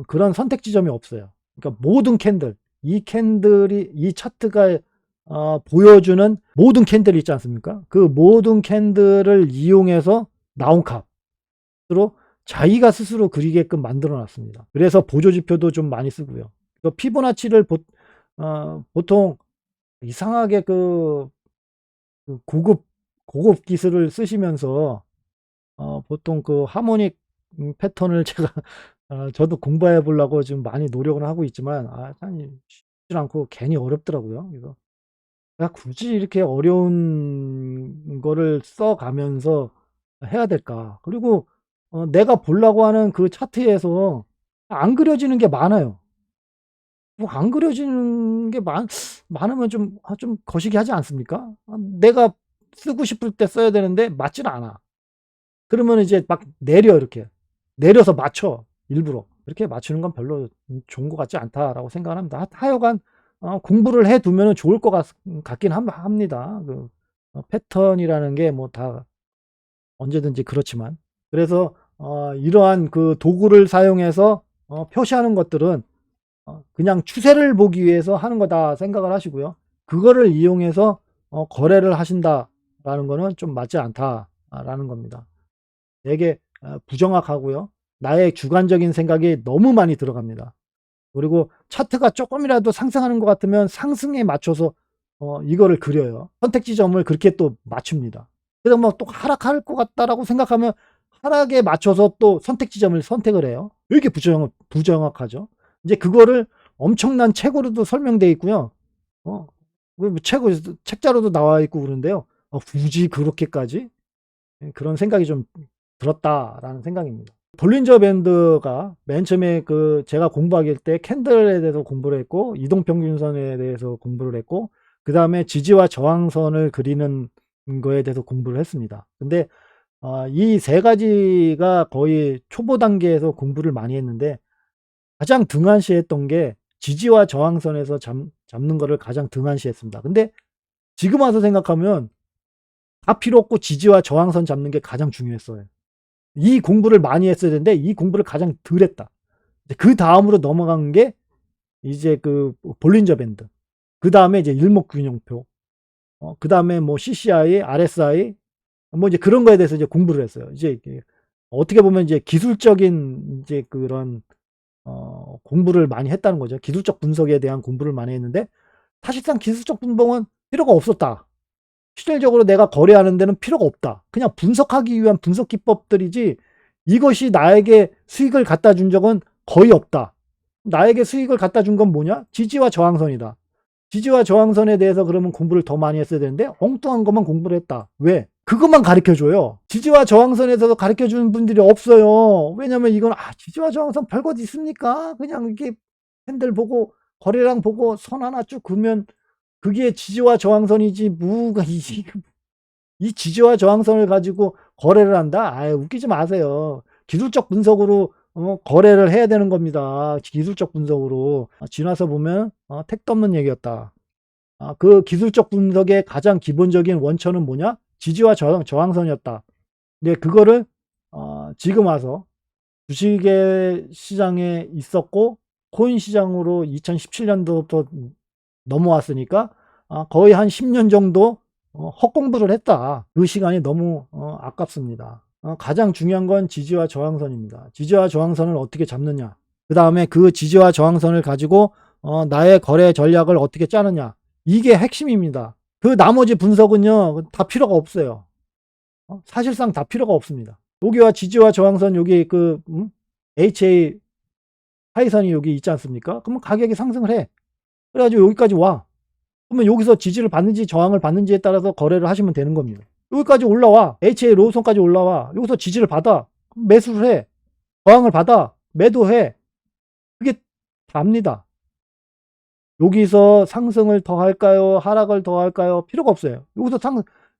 그런 선택 지점이 없어요. 그러니까 모든 캔들, 이 차트가 보여주는 모든 캔들이 있지 않습니까? 그 모든 캔들을 이용해서 나온 값으로 자기가 스스로 그리게끔 만들어 놨습니다. 그래서 보조 지표도 좀 많이 쓰고요. 피보나치를 보통 이상하게 그 고급 고급 기술을 쓰시면서 보통 그 하모닉 패턴을 제가 저도 공부해 보려고 지금 많이 노력을 하고 있지만 참 쉽지 않고 괜히 어렵더라고요. 그래서 내가 굳이 이렇게 어려운 거를 써 가면서 해야 될까? 그리고 내가 보려고 하는 그 차트에서 안 그려지는 게 많아요. 뭐 안 그려지는 게 많으면 좀 거시기 하지 않습니까? 내가 쓰고 싶을 때 써야 되는데 맞지는 않아. 그러면 이제 막 내려 이렇게. 내려서 맞춰 일부러. 이렇게 맞추는 건 별로 좋은 것 같지 않다라고 생각을 합니다. 하여간 공부를 해 두면은 좋을 것 같긴 합니다. 그 패턴이라는 게 뭐 다 언제든지 그렇지만. 그래서 이러한 그 도구를 사용해서 표시하는 것들은 그냥 추세를 보기 위해서 하는 거다 생각을 하시고요. 그거를 이용해서 거래를 하신다라는 거는 좀 맞지 않다라는 겁니다. 되게 부정확하고요. 나의 주관적인 생각이 너무 많이 들어갑니다. 그리고 차트가 쪼끔이라도 상승하는 것 같으면 상승에 맞춰서 이거를 그려요. 선택 지점을 그렇게 또 맞춥니다. 그다음 뭐 또 '하락할 것 같다.'라고 생각하면 하락에 맞춰서 또 선택 지점을 선택을 해요. 왜 이렇게 부정확하죠? 이제 그거를 엄청난 책으로도 설명돼 있고요. 어 그 뭐 책자로도 나와 있고 그러는데요. '굳이 그렇게까지?' 그런 생각이 좀 들었다라는 생각입니다. 볼린저 밴드가 맨 처음에 그 제가 공부하길 때 캔들에 대해서 공부를 했고 이동평균선에 대해서 공부를 했고 그다음에 지지와 저항선을 그리는 거에 대해서 공부를 했습니다. 근데 이 세 가지가 거의 초보 단계에서 공부를 많이 했는데 가장 등한시했던 게 지지와 저항선에서 잡는 거를 가장 등한시했습니다. 근데 지금 와서 생각하면 다 필요 없고 지지와 저항선 잡는 게 가장 중요했어요. 이 공부를 많이 했어야 되는데 이 공부를 가장 덜 했다. 그다음으로 넘어간 게 이제 그 볼린저 밴드. 그다음에 이제 일목균형표. 그다음에 뭐 CCI, RSI 뭐 이제 그런 거에 대해서 이제 공부를 했어요. 이제 이게 어떻게 보면 이제 기술적인 이제 그런 공부를 많이 했다는 거죠. 기술적 분석에 대한 공부를 많이 했는데 사실상 기술적 분석은 필요가 없었다. 실질적으로 내가 거래하는 데는 필요가 없다. 그냥 분석하기 위한 분석 기법들이지 이것이 나에게 수익을 갖다 준 적은 거의 없다. 나에게 수익을 갖다 준 건 뭐냐? 지지와 저항선이다. 지지와 저항선에 대해서 그러면 공부를 더 많이 했어야 되는데 엉뚱한 것만 공부를 했다. 왜? 그것만 가르쳐 줘요. 지지와 저항선에서도 가르쳐 주는 분들이 없어요. 왜냐면 이건 지지와 저항선 별것 있습니까? 그냥 이렇게 캔들 보고 거래량 보고 선 하나 쭉 그으면 그게 지지와 저항선이지 뭐가 이 지지와 저항선을 가지고 거래를 한다? 웃기지 마세요. 기술적 분석으로 거래를 해야 되는 겁니다. 기술적 분석으로. 지나서 보면 택도 없는 얘기였다. 그 기술적 분석의 가장 기본적인 원천은 뭐냐? 지지와 저항선이었다. 근데 그거를 지금 와서 주식의 시장에 있었고 코인 시장으로 2017년도부터 넘어왔으니까 거의 한 10년 정도 헛공부를 했다. 그 시간이 너무 아깝습니다. 가장 중요한 건 지지와 저항선입니다. 지지와 저항선을 어떻게 잡느냐. 그 다음에 그 지지와 저항선을 가지고 나의 거래 전략을 어떻게 짜느냐. 이게 핵심입니다. 그 나머지 분석은요 다 필요가 없어요. 사실상 다 필요가 없습니다. 여기와 지지와 저항선 여기 그 HA 하이선이 여기 있지 않습니까? 그러면 가격이 상승을 해. 그래가지고 여기까지 와. 그러면 여기서 지지를 받는지 저항을 받는지에 따라서 거래를 하시면 되는 겁니다. 여기까지 올라와. HA 로우선까지 올라와. 여기서 지지를 받아. 매수를 해. 저항을 받아. 매도해. 그게 답니다. 여기서 상승을 더 할까요? 하락을 더 할까요? 필요가 없어요.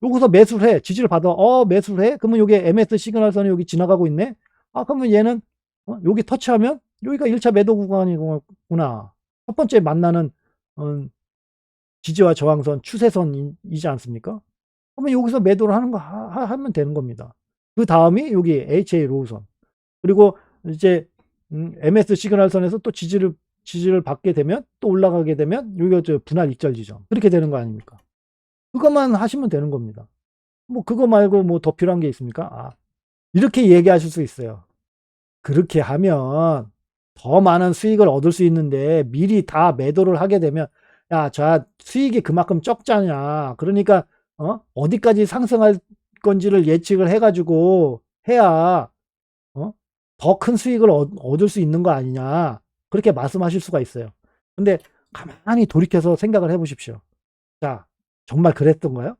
여기서 매수를 해. 지지를 받아. 매수를 해? 그러면 여기 MS 시그널선이 여기 지나가고 있네? 그러면 얘는 여기 터치하면 여기가 1차 매도 구간이구나. 첫 번째 만나는 지지와 저항선, 추세선이지 않습니까? 그러면 여기서 매도를 하는 거 하면 되는 겁니다. 그 다음이 여기 HA 로우선. 그리고 이제 MS 시그널선에서 또 지지를 받게 되면 또 올라가게 되면 여기가 저 분할 익절 지점. 그렇게 되는 거 아닙니까? 그것만 하시면 되는 겁니다. 뭐 그거 말고 뭐 더 필요한 게 있습니까? 이렇게 얘기하실 수 있어요. 그렇게 하면 더 많은 수익을 얻을 수 있는데 미리 다 매도를 하게 되면 야, 저 수익이 그만큼 적잖냐. 그러니까 어디까지 상승할 건지를 예측을 해 가지고 해야 더 큰 수익을 얻을 수 있는 거 아니냐, 그렇게 말씀하실 수가 있어요. 근데 가만히 돌이켜서 생각을 해 보십시오. 자, 정말 그랬던가요?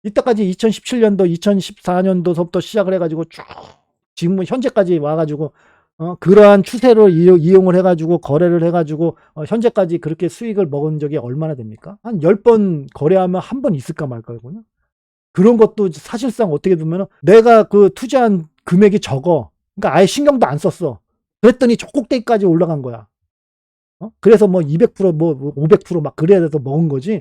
이때까지 2017년도 2014년도서부터 시작을 해 가지고 쭉 지금 현재까지 와 가지고 그러한 추세를 이용을 해 가지고 거래를 해 가지고 현재까지 그렇게 수익을 먹은 적이 얼마나 됩니까? 한 10번 거래하면 한 번 있을까 말까거든요. 그런 것도 사실상 어떻게 보면 내가 그 투자한 금액이 적어. 그러니까 아예 신경도 안 썼어. 그랬더니 저 꼭대기까지 올라간 거야. 그래서 뭐 200%뭐 500%막 그래야 돼서 먹은 거지.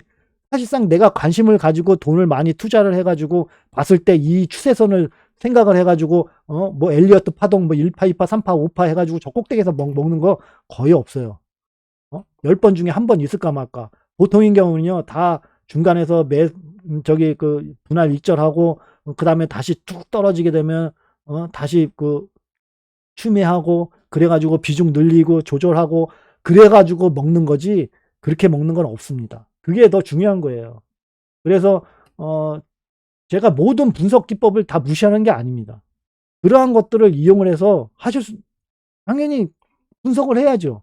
사실상 내가 관심을 가지고 돈을 많이 투자를 해 가지고 봤을 때 이 추세선을 생각을 해 가지고 뭐 엘리어트 파동 뭐 1파, 2파, 3파, 5파 해 가지고 저 꼭대기에서 먹는 거 거의 없어요. 10번 중에 한 번 있을까 말까. 보통인 경우는요, 다 중간에서 저기 그 분할 익절하고 그다음에 다시 툭 떨어지게 되면 다시 그 추매하고 그래 가지고 비중 늘리고 조절하고 그래 가지고 먹는 거지, 그렇게 먹는 건 없습니다. 그게 더 중요한 거예요. 그래서 어 제가 모든 분석 기법을 다 무시하는 게 아닙니다. 그러한 것들을 이용을 해서 하실 수, 당연히 분석을 해야죠.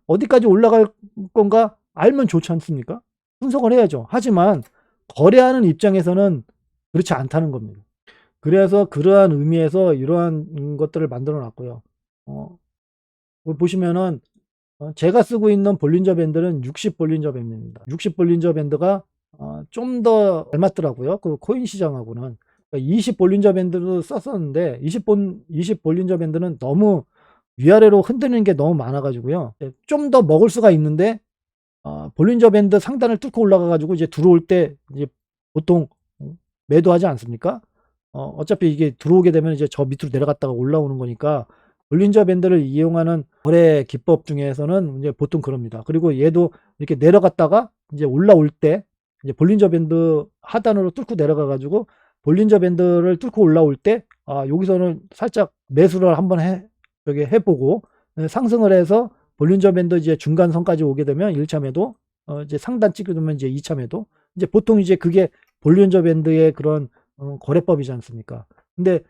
어디까지 올라갈 건가 알면 좋지 않습니까? 분석을 해야죠. 하지만 거래하는 입장에서는 그렇지 않다는 겁니다. 그래서 그러한 의미에서 이러한 것들을 만들어 놨고요. 어 보시면은 제가 쓰고 있는 볼린저 밴드는 60 볼린저 밴드입니다. 60 볼린저 밴드가 좀 더 잘 맞더라고요, 그 코인 시장하고는. 20 볼린저 밴드도 썼었는데 20 볼린저 밴드는 너무 위아래로 흔드는 게 너무 많아 가지고요. 좀 더 먹을 수가 있는데 볼린저 밴드 상단을 뚫고 올라가 가지고 이제 들어올 때 이제 보통 매도하지 않습니까? 어차피 이게 들어오게 되면 이제 저 밑으로 내려갔다가 올라오는 거니까 볼린저 밴드를 이용하는 거래 기법 중에서는 이제 보통 그럽니다. 그리고 얘도 이렇게 내려갔다가 이제 올라올 때 이제 볼린저 밴드 하단으로 뚫고 내려가 가지고 볼린저 밴드를 뚫고 올라올 때 여기서는 살짝 매수를 한번 저기 해보고 상승을 해서 볼린저 밴드 이제 중간선까지 오게 되면 1차 매도, 이제 상단 찍게 되면 이제 2차 매도. 이제 보통 이제 그게 볼린저 밴드의 그런 거래법이지 않습니까? 근데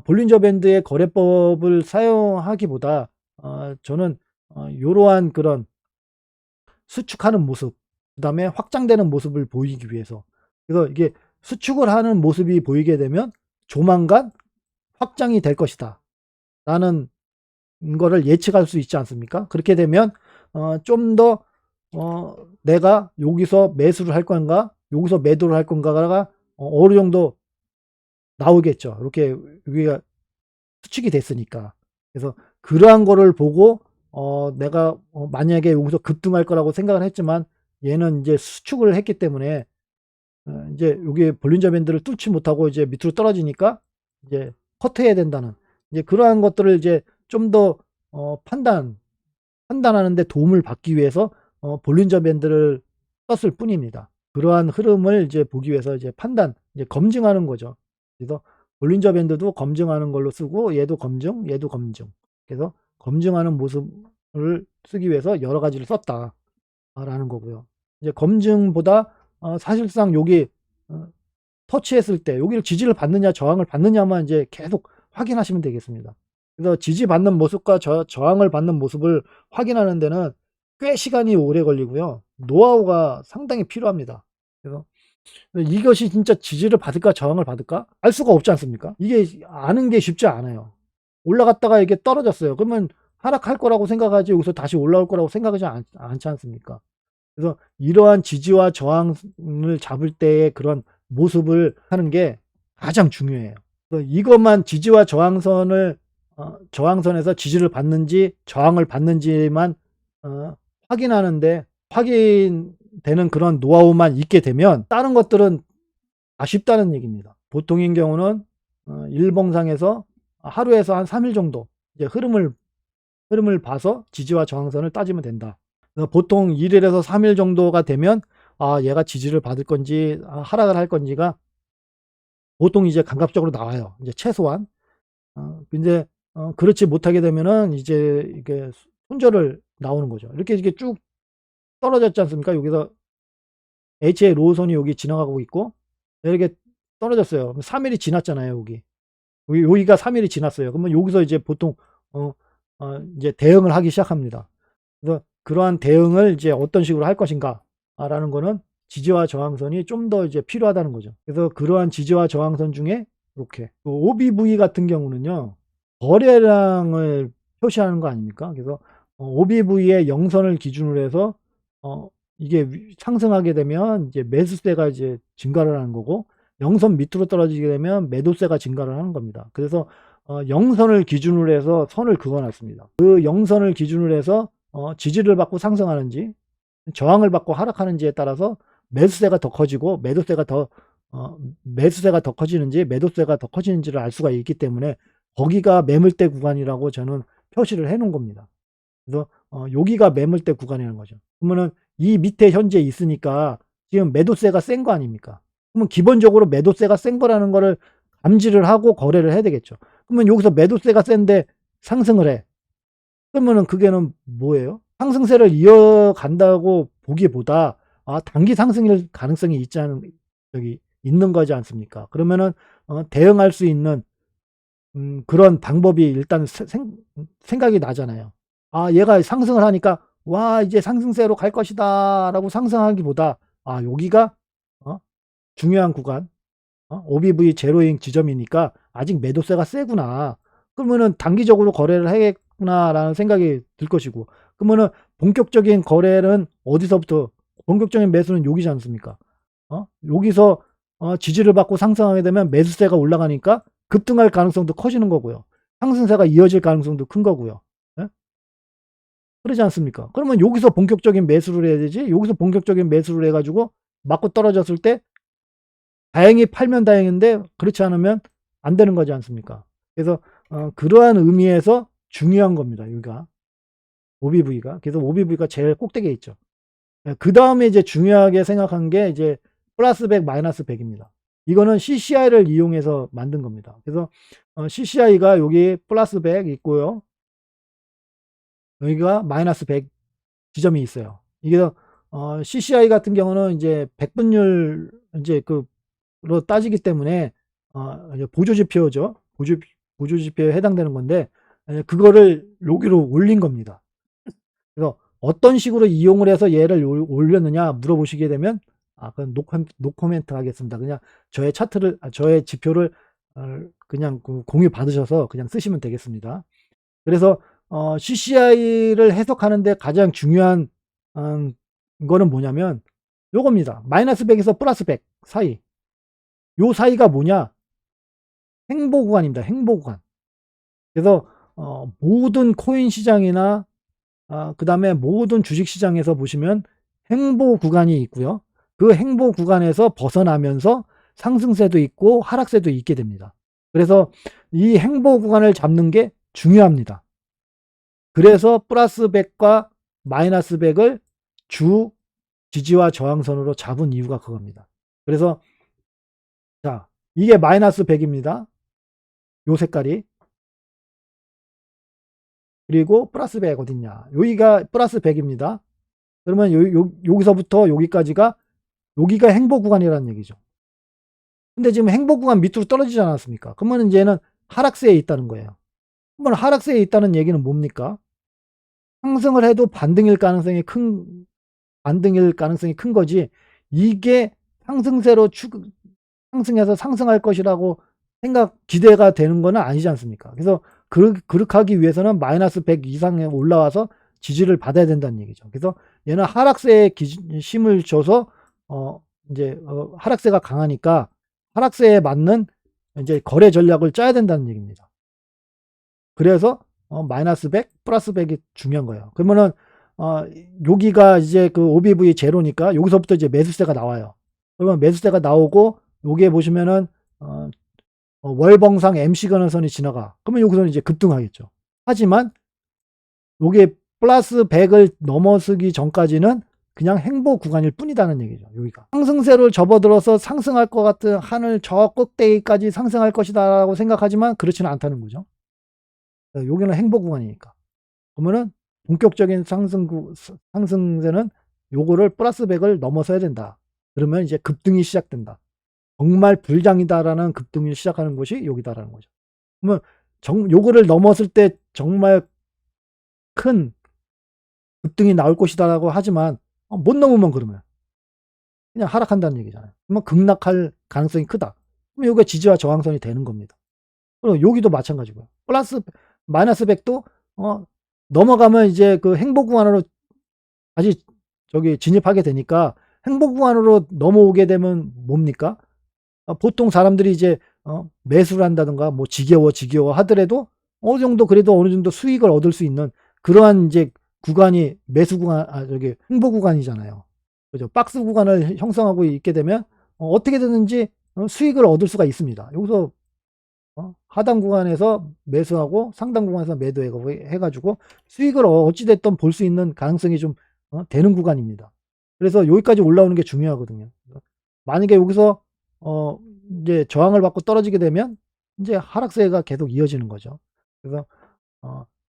볼린저 밴드의 거래법을 사용하기보다 저는 이러한 그런 수축하는 모습, 그다음에 확장되는 모습을 보이기 위해서, 그래서 이게 수축을 하는 모습이 보이게 되면 조만간 확장이 될 것이다 라는 거를 예측할 수 있지 않습니까? 그렇게 되면 좀 더 내가 여기서 매수를 할 건가 여기서 매도를 할 건가가 어느 정도 나오겠죠. 이렇게 여기가 수축이 됐으니까. 그래서 그러한 거를 보고 내가 만약에 여기서 급등할 거라고 생각을 했지만 얘는 이제 수축을 했기 때문에 이제 여기 볼린저 밴드를 뚫지 못하고 이제 밑으로 떨어지니까 이제 커트해야 된다는, 이제 그러한 것들을 이제 좀 더 판단하는 데 도움을 받기 위해서 볼린저 밴드를 썼을 뿐입니다. 그러한 흐름을 이제 보기 위해서 이제 이제 검증하는 거죠. 그래서 볼린저 밴드도 검증하는 걸로 쓰고 얘도 검증, 얘도 검증. 그래서 검증하는 모습을 쓰기 위해서 여러 가지를 썼다라는 거고요. 이제 검증보다 사실상 여기 터치했을 때 여기를 지지를 받느냐 저항을 받느냐만 이제 계속 확인하시면 되겠습니다. 그래서 지지받는 모습과 저항을 받는 모습을 확인하는 데는 꽤 시간이 오래 걸리고요. 노하우가 상당히 필요합니다. 그래서 이것이 진짜 지지를 받을까 저항을 받을까 알 수가 없지 않습니까? 이게 아는 게 쉽지 않아요. 올라갔다가 이게 떨어졌어요. 그러면 하락할 거라고 생각하지 여기서 다시 올라올 거라고 생각하지 않지 않습니까? 그래서 이러한 지지와 저항을 잡을 때의 그런 모습을 하는 게 가장 중요해요. 이것만 지지와 저항선에서 지지를 받는지 저항을 받는지만 확인하는데 확인되는 그런 노하우만 있게 되면 다른 것들은 쉽다는 얘기입니다. 보통인 경우는 일봉상에서 하루에서 한 3일 정도 이제 흐름을 봐서 지지와 저항선을 따지면 된다. 보통 1일에서 3일 정도가 되면 얘가 지지를 받을 건지 하락을 할 건지가 보통 이제 감각적으로 나와요. 이제 최소한. 근데 그렇지 못하게 되면은 이제 이게 손절을 나오는 거죠. 이렇게 쭉 떨어졌지 않습니까? 여기서 HA 로우선이 여기 지나가고 있고 이렇게 떨어졌어요. 3일이 지났잖아요, 여기가 3일이 지났어요. 그러면 여기서 이제 보통 어 이제 대응을 하기 시작합니다. 그래서 그러한 대응을 이제 어떤 식으로 할 것인가라는 거는 지지와 저항선이 좀 더 이제 필요하다는 거죠. 그래서 그러한 지지와 저항선 중에 이렇게 OBV 같은 경우는요, 거래량을 표시하는 거 아닙니까? 그래서 OBV의 영선을 기준으로 해서 이게 상승하게 되면 이제 매수세가 이제 증가를 하는 거고, 영선 밑으로 떨어지게 되면 매도세가 증가를 하는 겁니다. 그래서 영선을 기준으로 해서 선을 그어 놨습니다. 그 영선을 기준으로 해서 지지를 받고 상승하는지 저항을 받고 하락하는지에 따라서 매수세가 더 커지고 매수세가 더 커지는지 매도세가 더 커지는지를 알 수가 있기 때문에 거기가 매물대 구간이라고 저는 표시를 해 놓은 겁니다. 그래서 여기가 매물대 구간이라는 거죠. 그러면은 이 밑에 현재 있으니까 지금 매도세가 센 거 아닙니까? 그러면 기본적으로 매도세가 센 거라는 거를 감지를 하고 거래를 해야 되겠죠. 그러면 여기서 매도세가 센데 상승을 해. 그러면은 그게는 뭐예요? 상승세를 이어간다고 보기보다 단기 상승일 가능성이 있는 거지 않습니까? 그러면은 대응할 수 있는 그런 방법이 일단 생각이 나잖아요. 얘가 상승을 하니까 '와 이제 상승세로 갈 것이다.'라고 상승하기보다 여기가 어 중요한 구간, OBV 제로잉 지점이니까 '아직 매도세가 세구나. 그러면은 단기적으로 거래를 해야겠구나.'라는 생각이 들 것이고, 그러면은 본격적인 거래는 어디서부터, 본격적인 매수는 여기지 않습니까? 여기서 지지를 받고 상승하게 되면 매수세가 올라가니까 급등할 가능성도 커지는 거고요. 상승세가 이어질 가능성도 큰 거고요. 예? 그러지 않습니까? 그러면 여기서 본격적인 매수를 해야 되지, 여기서 본격적인 매수를 해 가지고 맞고 떨어졌을 때 다행히 팔면 다행인데 그렇지 않으면 안 되는 거지 않습니까? 그래서 그러한 의미에서 중요한 겁니다, 여기가. OBV가. 그래서 OBV가 제일 꼭대기에 있죠. 예, 그다음에 이제 중요하게 생각한 게 이제 플러스 100 마이너스 100 입니다. 이거는 CCI를 이용해서 만든 겁니다. 그래서 CCI가 여기 플러스 100 있고요. 여기가 마이너스 100 지점이 있어요. 이게 CCI 같은 경우는 이제 백분율 인제 그로 따지기 때문에 이제 보조 지표죠. 보조 지표에 해당되는 건데, 그거를 여기로 올린 겁니다. 그래서 어떤 식으로 이용을 해서 얘를 올렸느냐 물어보시게 되면 그건 노 코멘트 하겠습니다. 그냥 저의 지표를 그냥 공유 받으셔서 그냥 쓰시면 되겠습니다. 그래서 CCI를 해석하는 데 가장 중요한 거는 뭐냐면 요겁니다. 마이너스 100 에서 플러스 100 사이. 요 사이가 뭐냐? 행보 구간입니다. 행보 구간. 그래서 모든 코인 시장이나 그다음에 모든 주식 시장에서 보시면 행보 구간이 있고요. 그 행보 구간에서 벗어나면서 상승세도 있고 하락세도 있게 됩니다. 그래서 이 행보 구간을 잡는 게 중요합니다. 그래서 플러스 100과 마이너스 100을 주 지지와 저항선으로 잡은 이유가 그겁니다. 그래서 자, 이게 마이너스 100입니다. 요 색깔이. 그리고 플러스 100 어딨냐? 여기가 플러스 100입니다. 그러면 여기서부터 여기까지가, 여기가 행보 구간이라는 얘기죠. 근데 지금 행보 구간 밑으로 떨어지지 않았습니까? 그러면 이제는 하락세에 있다는 거예요. 그러면 하락세에 있다는 얘기는 뭡니까? 상승을 해도 반등일 가능성이 큰 거지, 이게 상승세로 상승해서 상승할 것이라고 기대가 되는 거는 아니지 않습니까? 그래서 그렇게 하기 위해서는 마이너스 100 이상에 올라와서 지지를 받아야 된다는 얘기죠. 그래서 얘는 하락세에 힘을 줘서 이제 하락세가 강하니까 하락세에 맞는 이제 거래 전략을 짜야 된다는 얘기입니다. 그래서 마이너스 100 플러스 100이 중요한 거예요. 그러면은 여기가 이제 그 OBV 제로니까 여기서부터 이제 매수세가 나와요. 그러면 매수세가 나오고 여기에 보시면은 월봉상 MC 근원선이 지나가. 그러면 여기서는 이제 급등하겠죠. 하지만 요게 플러스 100을 넘어서기 전까지는 그냥 행보 구간일 뿐이다는 얘기죠, 여기가. 상승세를 접어들어서 상승할 것 같은 하늘 저 꼭대기까지 상승할 것이다라고 생각하지만 그렇지는 않다는 거죠. 여기는 행보 구간이니까. 그러면은 본격적인 상승세는 요거를 플러스 100을 넘어서야 된다. 그러면 이제 급등이 시작된다. 정말 불장이다라는 급등이 시작하는 곳이 여기다라는 거죠. 그러면 요거를 넘었을 때 정말 큰 급등이 나올 것이다라고 하지만 못 넘으면 그러면 그냥 하락한다는 얘기잖아요. 그러면 급락할 가능성이 크다. 그럼 여기가 지지와 저항선이 되는 겁니다. 그리고 여기도 마찬가지고요. 플러스 마이너스 100도 넘어가면 이제 그 행보 구간으로 다시 진입하게 되니까, 행보 구간으로 넘어오게 되면 뭡니까? 보통 사람들이 이제 매수를 한다든가 뭐 지겨워 하더라도 어느 정도 그래도 어느 정도 수익을 얻을 수 있는 그러한 이제 구간이 매수 구간, 행보 구간이잖아요. 그죠? 박스 구간을 형성하고 있게 되면 어떻게 되든지 수익을 얻을 수가 있습니다. 여기서 하단 구간에서 매수하고 상단 구간에서 매도해 가지고 수익을 어찌 됐든 볼 수 있는 가능성이 좀 되는 구간입니다. 그래서 여기까지 올라오는 게 중요하거든요. 만약에 여기서 이제 저항을 받고 떨어지게 되면 이제 하락세가 계속 이어지는 거죠. 그래서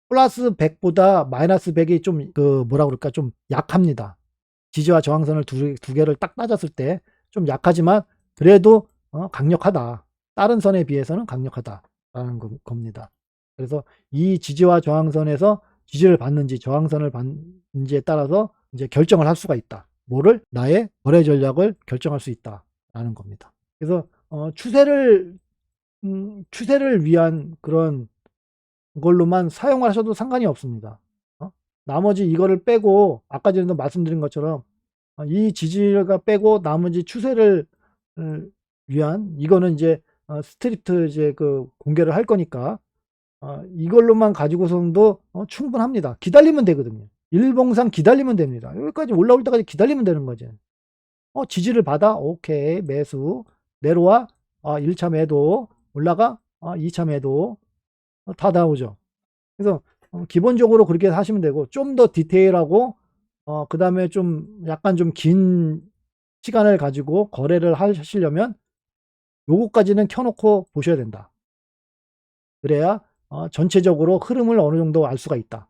플러스 100 보다 마이너스 100이 좀 뭐라 그럴까, 좀 약합니다. 지지와 저항선을 두 개를 딱 따졌을 때 좀 약하지만 그래도 강력하다. 다른 선에 비해서는 강력하다라는 겁니다. 그래서 이 지지와 저항선에서 지지를 받는지 저항선을 받는지에 따라서 이제 결정을 할 수가 있다. 뭐를? 나의 거래 전략을 결정할 수 있다라는 겁니다. 그래서 추세를 위한 그런 걸로만 사용하셔도 상관이 없습니다. 나머지 이거를 빼고 아까 전에도 말씀드린 것처럼 이 지지가 빼고 나머지 추세를 위한, 이거는 이제 스트립트 이제 공개를 할 거니까 이걸로만 가지고서도 충분합니다. 기다리면 되거든요. 일봉상 기다리면 됩니다. 여기까지 올라올 때까지 기다리면 되는 거죠. 지지를 받아, 오케이, 매수, 내려와, 1차 매도, 올라가, 2차 매도, 다 나오죠. 그래서 기본적으로 그렇게 하시면 되고, 좀 더 디테일하고 그 다음에 좀 약간 좀 긴 시간을 가지고 거래를 하시려면 요거까지는 켜놓고 보셔야 된다. 그래야 전체적으로 흐름을 어느 정도 알 수가 있다.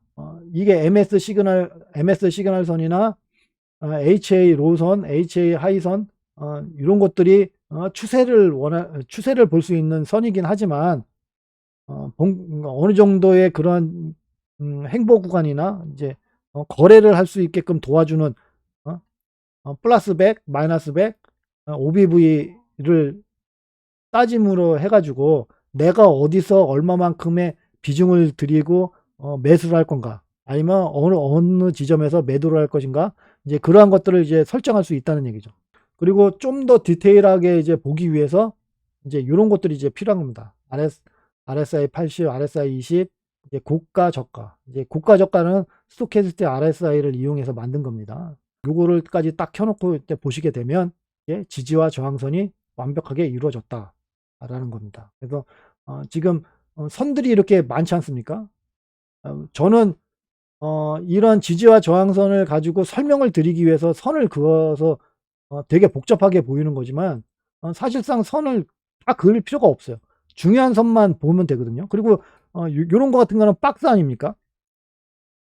이게 MS 시그널 선이나 HA 로선, HA 하이선, 이런 것들이 추세를 볼 수 있는 선이긴 하지만 어느 정도의 그런 행보 구간이나 이제 거래를 할 수 있게끔 도와주는 플러스 100, 마이너스 100, OBV를 따짐으로 해가지고 내가 어디서 얼마만큼의 비중을 들이고 매수를 할 건가, 아니면 어느 지점에서 매도를 할 것인가, 이제 그러한 것들을 이제 설정할 수 있다는 얘기죠. 그리고 좀 더 디테일하게 이제 보기 위해서 이제 이런 것들이 이제 필요한 겁니다. RSI 80, RSI 20, 이제 고가 저가. 이제 고가 저가는 스토캐스틱 RSI를 이용해서 만든 겁니다. 요거를까지 딱 켜놓고 이제 보시게 되면 지지와 저항선이 완벽하게 이루어졌다라는 겁니다. 그래서 지금 선들이 이렇게 많지 않습니까? 저는 이런 지지와 저항선을 가지고 설명을 드리기 위해서 선을 그어서 되게 복잡하게 보이는 거지만 사실상 선을 다 그을 필요가 없어요. 중요한 선만 보면 되거든요. 그리고 요런 거 같은 거는 박스 아닙니까?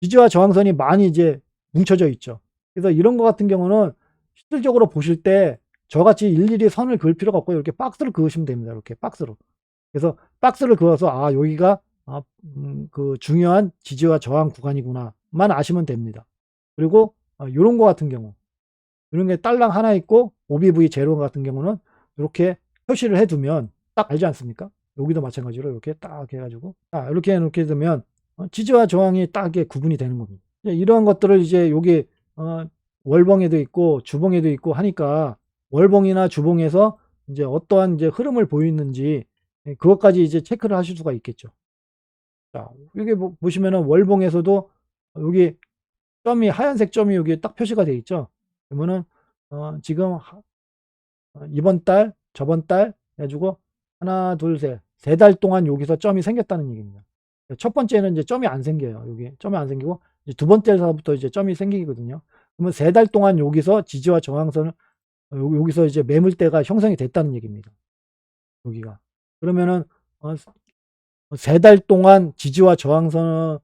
지지와 저항선이 많이 이제 뭉쳐져 있죠. 그래서 이런 거 같은 경우는 실질적으로 보실 때 저같이 일일이 선을 그을 필요가 없고 이렇게 박스를 그으시면 됩니다. 이렇게 박스로. 그래서 박스를 그어서 여기가 그 중요한 지지와 저항 구간이구나만 아시면 됩니다. 그리고 요런 거 같은 경우, 이런 게 딸랑 하나 있고 OBV 제로 같은 경우는 이렇게 표시를 해 두면 딱 알지 않습니까? 여기도 마찬가지로 이렇게 딱 해 가지고 이렇게 해 놓게 되면 지지와 저항이 딱 구분이 되는 겁니다. 이러한 것들을 이제 여기 월봉에도 있고 주봉에도 있고 하니까 월봉이나 주봉에서 이제 어떠한 이제 흐름을 보이는지 그것까지 이제 체크를 하실 수가 있겠죠. 자, 여기 보시면은 월봉에서도 여기 점이, 하얀색 점이 여기 딱 표시가 되어 있죠. 그러면은 지금 이번 달, 저번 달 해가지고 하나, 둘, 셋, 3달 동안 여기서 점이 생겼다는 얘기입니다. 첫 번째는 이제 점이 안 생겨요. 여기 점이 안 생기고 이제 두 번째서부터 이제 점이 생기거든요. 그러면 3달 동안 여기서 지지와 저항선을 여기서 이제 매물대가 형성이 됐다는 얘기입니다. 여기가. 그러면은 3달 동안 지지와 저항선을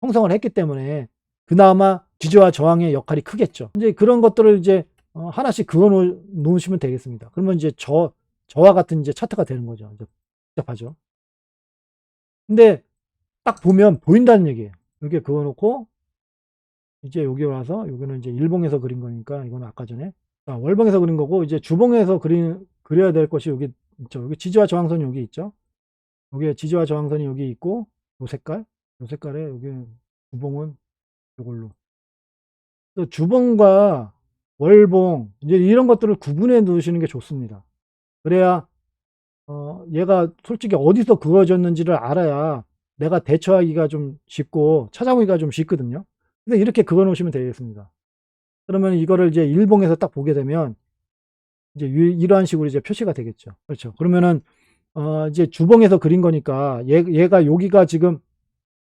형성을 했기 때문에 그나마 지지와 저항의 역할이 크겠죠. 이제 그런 것들을 이제 하나씩 그어 놓으시면 되겠습니다. 그러면 이제 저와 같은 이제 차트가 되는 거죠. 이제 복잡하죠. 근데 딱 보면 보인다는 얘기예요. 이렇게 그어 놓고 이제 여기 와서 여기는 이제 일봉에서 그린 거니까 이거는 아까 전에 월봉에서 그린 거고, 이제 주봉에서 그려야 될 것이 여기 있죠. 여기 지지와 저항선이 여기 있죠. 여기에 지지와 저항선이 여기 있고, 요 색깔에 여기 주봉은 요걸로. 또 주봉과 월봉 이제 이런 것들을 구분해 두시는 게 좋습니다. 그래야 얘가 솔직히 어디서 그어졌는지를 알아야 내가 대처하기가 좀 쉽고 찾아보기가 좀 쉽거든요. 근데 이렇게 그어 놓으시면 되겠습니다. 그러면 이거를 이제 일봉에서 딱 보게 되면 이제 이러한 식으로 이제 표시가 되겠죠. 그렇죠. 그러면은 이제 주봉에서 그린 거니까 얘가 여기가 지금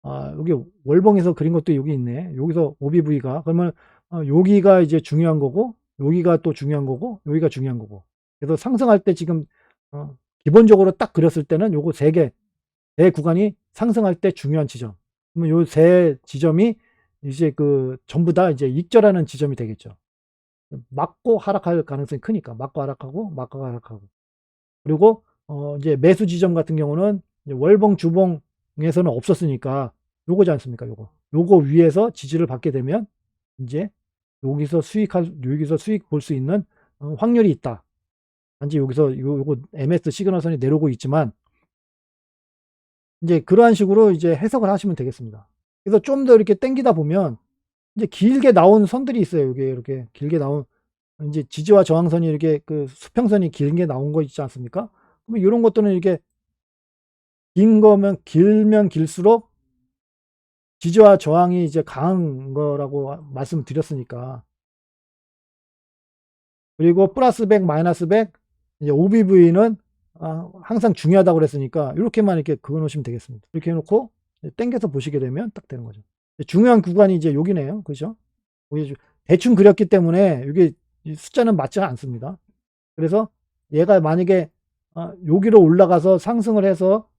여기 월봉에서 그린 것도 여기 있네. 여기서 OBV가 그러면 여기가 이제 중요한 거고, 여기가 또 중요한 거고, 여기가 중요한 거고. 그래서 상승할 때 지금 기본적으로 딱 그렸을 때는 요거 세 구간이 상승할 때 중요한 지점. 그러면 요 세 지점이 이제 전부 다 이제 익절하는 지점이 되겠죠. 맞고 하락할 가능성이 크니까 맞고 하락하고 맞고 하락하고. 그리고 이제 매수 지점 같은 경우는 이제 월봉 주봉에서는 없었으니까 요거지 않습니까? 요거 위에서 지지를 받게 되면 이제 여기서 수익 볼 수 있는 확률이 있다. 단지 여기서 요거 MS 시그널선이 내려오고 있지만 이제 그러한 식으로 이제 해석을 하시면 되겠습니다. 그래서 좀 더 이렇게 당기다 보면 이제 길게 나온 선들이 있어요. 요게 이렇게 길게 나온 이제 지지와 저항선이 이렇게 수평선이 길게 나온 거 있지 않습니까? 그러면 요런 것들은 이렇게 길면 길수록 지지와 저항이 이제 강한 거라고 말씀을 드렸으니까. 그리고 플러스 100, 마이너스 100, 이제 OBV는 항상 중요하다고 그랬으니까 이렇게만 이렇게 그어 놓으시면 되겠습니다. 이렇게 해 놓고 당겨서 보시게 되면 딱 되는 거죠. 중요한 구간이 이제 여기네요. 그죠? 대충 그렸기 때문에 이게 숫자는 맞지 않습니다. 그래서 얘가 만약에 여기로 올라가서 상승을 해서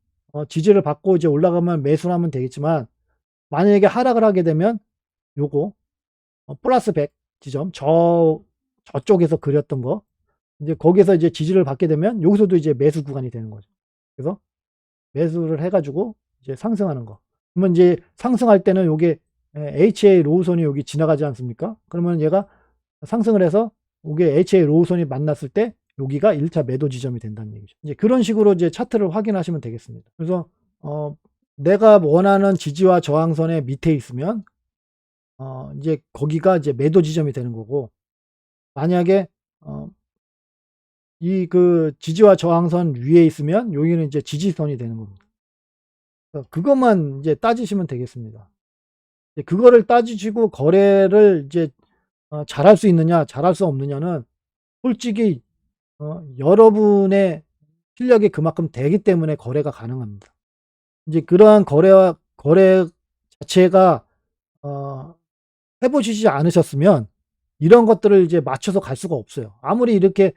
지지를 받고 이제 올라가면 매수를 하면 되겠지만, 만약에 하락을 하게 되면 요거 플러스 100 지점 저쪽에서 그렸던 거 이제 거기서 이제 지지를 받게 되면 여기서도 이제 매수 구간이 되는 거죠. 그래서 매수를 해 가지고 이제 상승하는 거. 그러면 이제 상승할 때는 요게 HA 로우선이 여기 지나가지 않습니까? 그러면 얘가 상승을 해서 요게 HA 로우선이 만났을 때 여기가 1차 매도 지점이 된다는 얘기죠. 이제 그런 식으로 이제 차트를 확인하시면 되겠습니다. 그래서 내가 원하는 지지와 저항선의 밑에 있으면 이제 거기가 이제 매도 지점이 되는 거고, 만약에 이 지지와 저항선 위에 있으면 여기는 이제 지지선이 되는 겁니다. 그것만 이제 따지시면 되겠습니다. 그거를 따지시고 거래를 이제 잘할 수 있느냐 잘할 수 없느냐는 솔직히 여러분의 실력이 그만큼 되기 때문에 거래가 가능합니다. 이제 그러한 거래 자체가 해 보시지 않으셨으면 이런 것들을 이제 맞춰서 갈 수가 없어요. 아무리 이렇게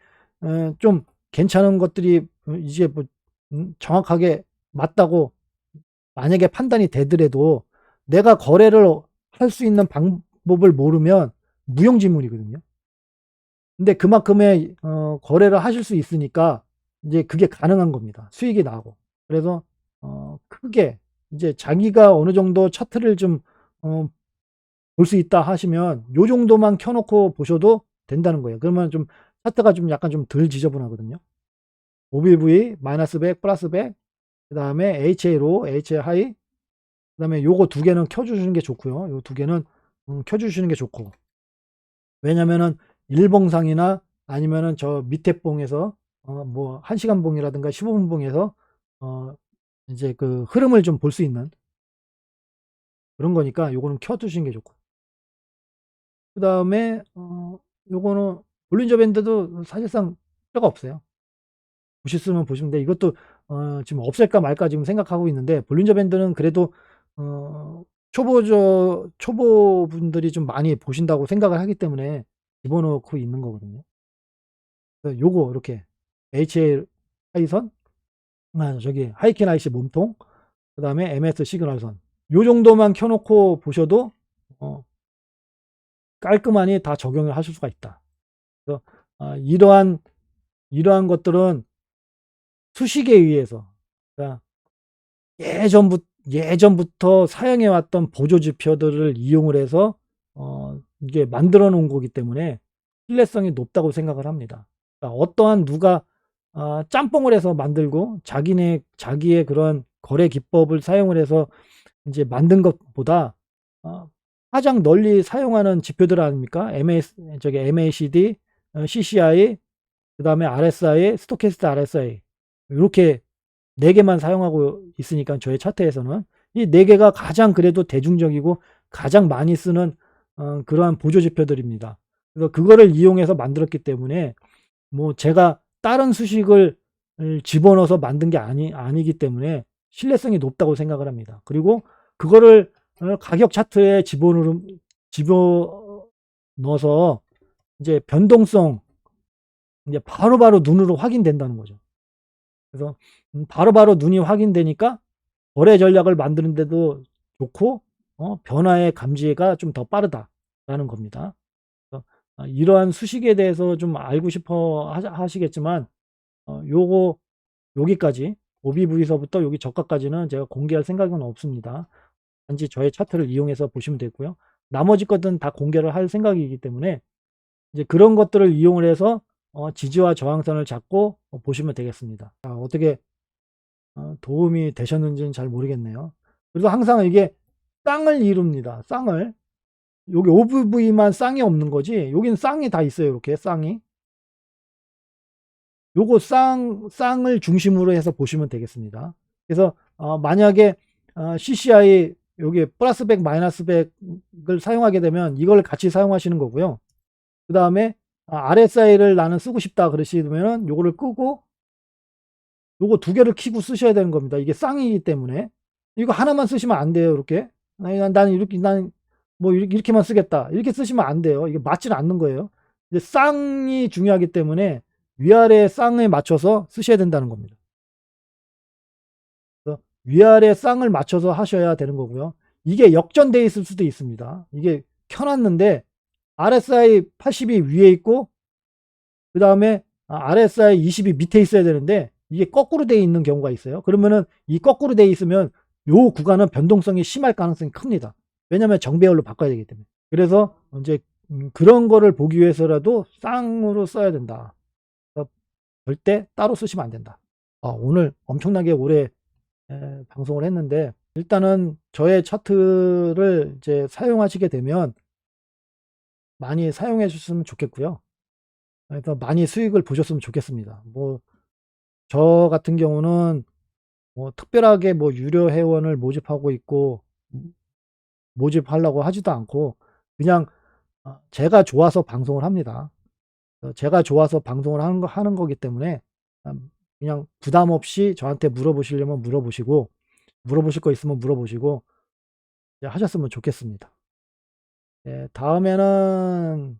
좀 괜찮은 것들이 이제 정확하게 맞다고 만약에 판단이 되더라도 내가 거래를 할 수 있는 방법을 모르면 무용지물이거든요. 근데 그만큼의 거래를 하실 수 있으니까 이제 그게 가능한 겁니다. 수익이 나고. 그래서 크게 이제 자기가 어느 정도 차트를 좀 볼 수 있다 하시면 요 정도만 켜 놓고 보셔도 된다는 거예요. 그러면 좀 차트가 좀 약간 좀 덜 지저분하거든요. OBV 마이너스 100 플러스 100, 그다음에 HA 로, HA 하이, 그다음에 요거 두 개는 켜 주시는 게 좋고요. 요 두 개는 켜 주시는 게 좋고. 왜냐면은 일봉상이나 아니면은 저 밑에 봉에서 뭐 1시간 봉이라든가 15분 봉에서 이제 흐름을 좀 볼 수 있는 그런 거니까 요거는 켜 두시는 게 좋고. 그다음에 요거는 볼린저 밴드도 사실상 필요가 없어요. 보셨으면 보시면 돼. 이것도 지금 없앨까 말까 지금 생각하고 있는데, 볼린저 밴드는 그래도 초보분들이 좀 많이 보신다고 생각을 하기 때문에 집어넣고 있는 거거든요. 그래서 요거 이렇게 HA 하이선, 저기 하이킨 IC 몸통, 그다음에 MS 시그널선, 요 정도만 켜 놓고 보셔도 깔끔하니 다 적용을 하실 수가 있다. 그래서 이러한 것들은 수식에 의해서, 그러니까 예전부터 사용해 왔던 보조 지표들을 이용을 해서 이게 만들어 놓은 거기 때문에 신뢰성이 높다고 생각을 합니다. 그러니까 어떠한 누가 짬뽕을 해서 만들고 자기의 그런 거래 기법을 사용을 해서 이제 만든 것보다 가장 널리 사용하는 지표들 아닙니까? MACD, CCI, 그다음에 RSI, 스토캐스트 RSI, 요렇게 4 개만 사용하고 있으니까 저의 차트에서는 이 4 개가 가장 그래도 대중적이고 가장 많이 쓰는 그러한 보조 지표들입니다. 그래서 그거를 이용해서 만들었기 때문에 뭐 제가 다른 수식을 집어넣어서 만든 게 아니기 때문에 신뢰성이 높다고 생각을 합니다. 그리고 그거를 가격 차트에 집어넣어서 이제 변동성 이제 바로바로 눈으로 확인된다는 거죠. 그래서 바로바로 눈이 확인되니까 거래 전략을 만드는 데도 좋고 변화의 감지가 좀 더 빠르다라는 겁니다. 그래서 이러한 수식에 대해서 좀 알고 싶어 하시겠지만 요거 여기까지 OBV서부터 여기 저가까지는 제가 공개할 생각은 없습니다. 단지 저의 차트를 이용해서 보시면 되고요. 나머지 것들은 다 공개를 할 생각이기 때문에 이제 그런 것들을 이용을 해서 지지와 저항선을 잡고 보시면 되겠습니다. 어떻게 도움이 되셨는지는 잘 모르겠네요. 그래서 항상 이게 쌍을 이룹니다. 쌍을. 여기 OV만 쌍이 없는 거지 여기는 쌍이 다 있어요. 이렇게 쌍이. 요거 쌍을 중심으로 해서 보시면 되겠습니다. 그래서 만약에 CCI 여기 플러스 100 마이너스 100을 사용하게 되면 이걸 같이 사용하시는 거고요. 그 다음에 RSI를 나는 쓰고 싶다 그러시면은 요거를 끄고 요거 2개를 켜고 쓰셔야 되는 겁니다. 이게 쌍이기 때문에. 이거 하나만 쓰시면 안 돼요. 이렇게. 나는 이렇게 난 뭐 이렇게만 쓰겠다. 이렇게 쓰시면 안 돼요. 이게 맞지는 않는 거예요. 이제 쌍이 중요하기 때문에 위아래 쌍에 맞춰서 쓰셔야 된다는 겁니다. 그래서 위아래 쌍을 맞춰서 하셔야 되는 거고요. 이게 역전되어 있을 수도 있습니다. 이게 켜놨는데 RSI 80이 위에 있고 그 다음에 RSI 20이 밑에 있어야 되는데 이게 거꾸로 되어 있는 경우가 있어요. 그러면은 이 거꾸로 되어 있으면 요 구간은 변동성이 심할 가능성이 큽니다. 왜냐하면 정배열로 바꿔야 되기 때문에. 그래서 이제 그런 거를 보기 위해서라도 쌍으로 써야 된다. 절대 따로 쓰시면 안 된다. 오늘 엄청나게 오래 방송을 했는데 일단은 저의 차트를 이제 사용하시게 되면 많이 사용해 주셨으면 좋겠고요. 그래서 많이 수익을 보셨으면 좋겠습니다. 뭐 저 같은 경우는 뭐 특별하게 뭐 유료 회원을 모집하고 있고 모집하려고 하지도 않고 그냥 제가 좋아서 방송을 합니다. 제가 좋아서 방송을 하는 거기 때문에 그냥 부담 없이 저한테 물어보시려면 물어보시고 물어보실 거 있으면 물어보시고 하셨으면 좋겠습니다. 다음에는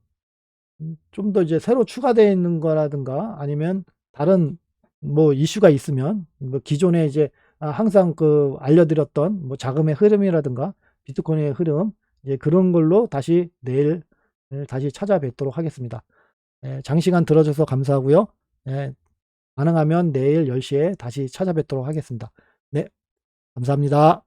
좀 더 이제 새로 추가되어 있는 거라든가 아니면 다른 뭐 이슈가 있으면 뭐 기존에 이제 항상 그 알려드렸던 뭐 자금의 흐름이라든가 비트코인의 흐름 이제 그런 걸로 다시 내일 다시 찾아뵙도록 하겠습니다. 장시간 들어줘서 감사하고요. 가능하면 내일 10시에 다시 찾아뵙도록 하겠습니다. 네, 감사합니다.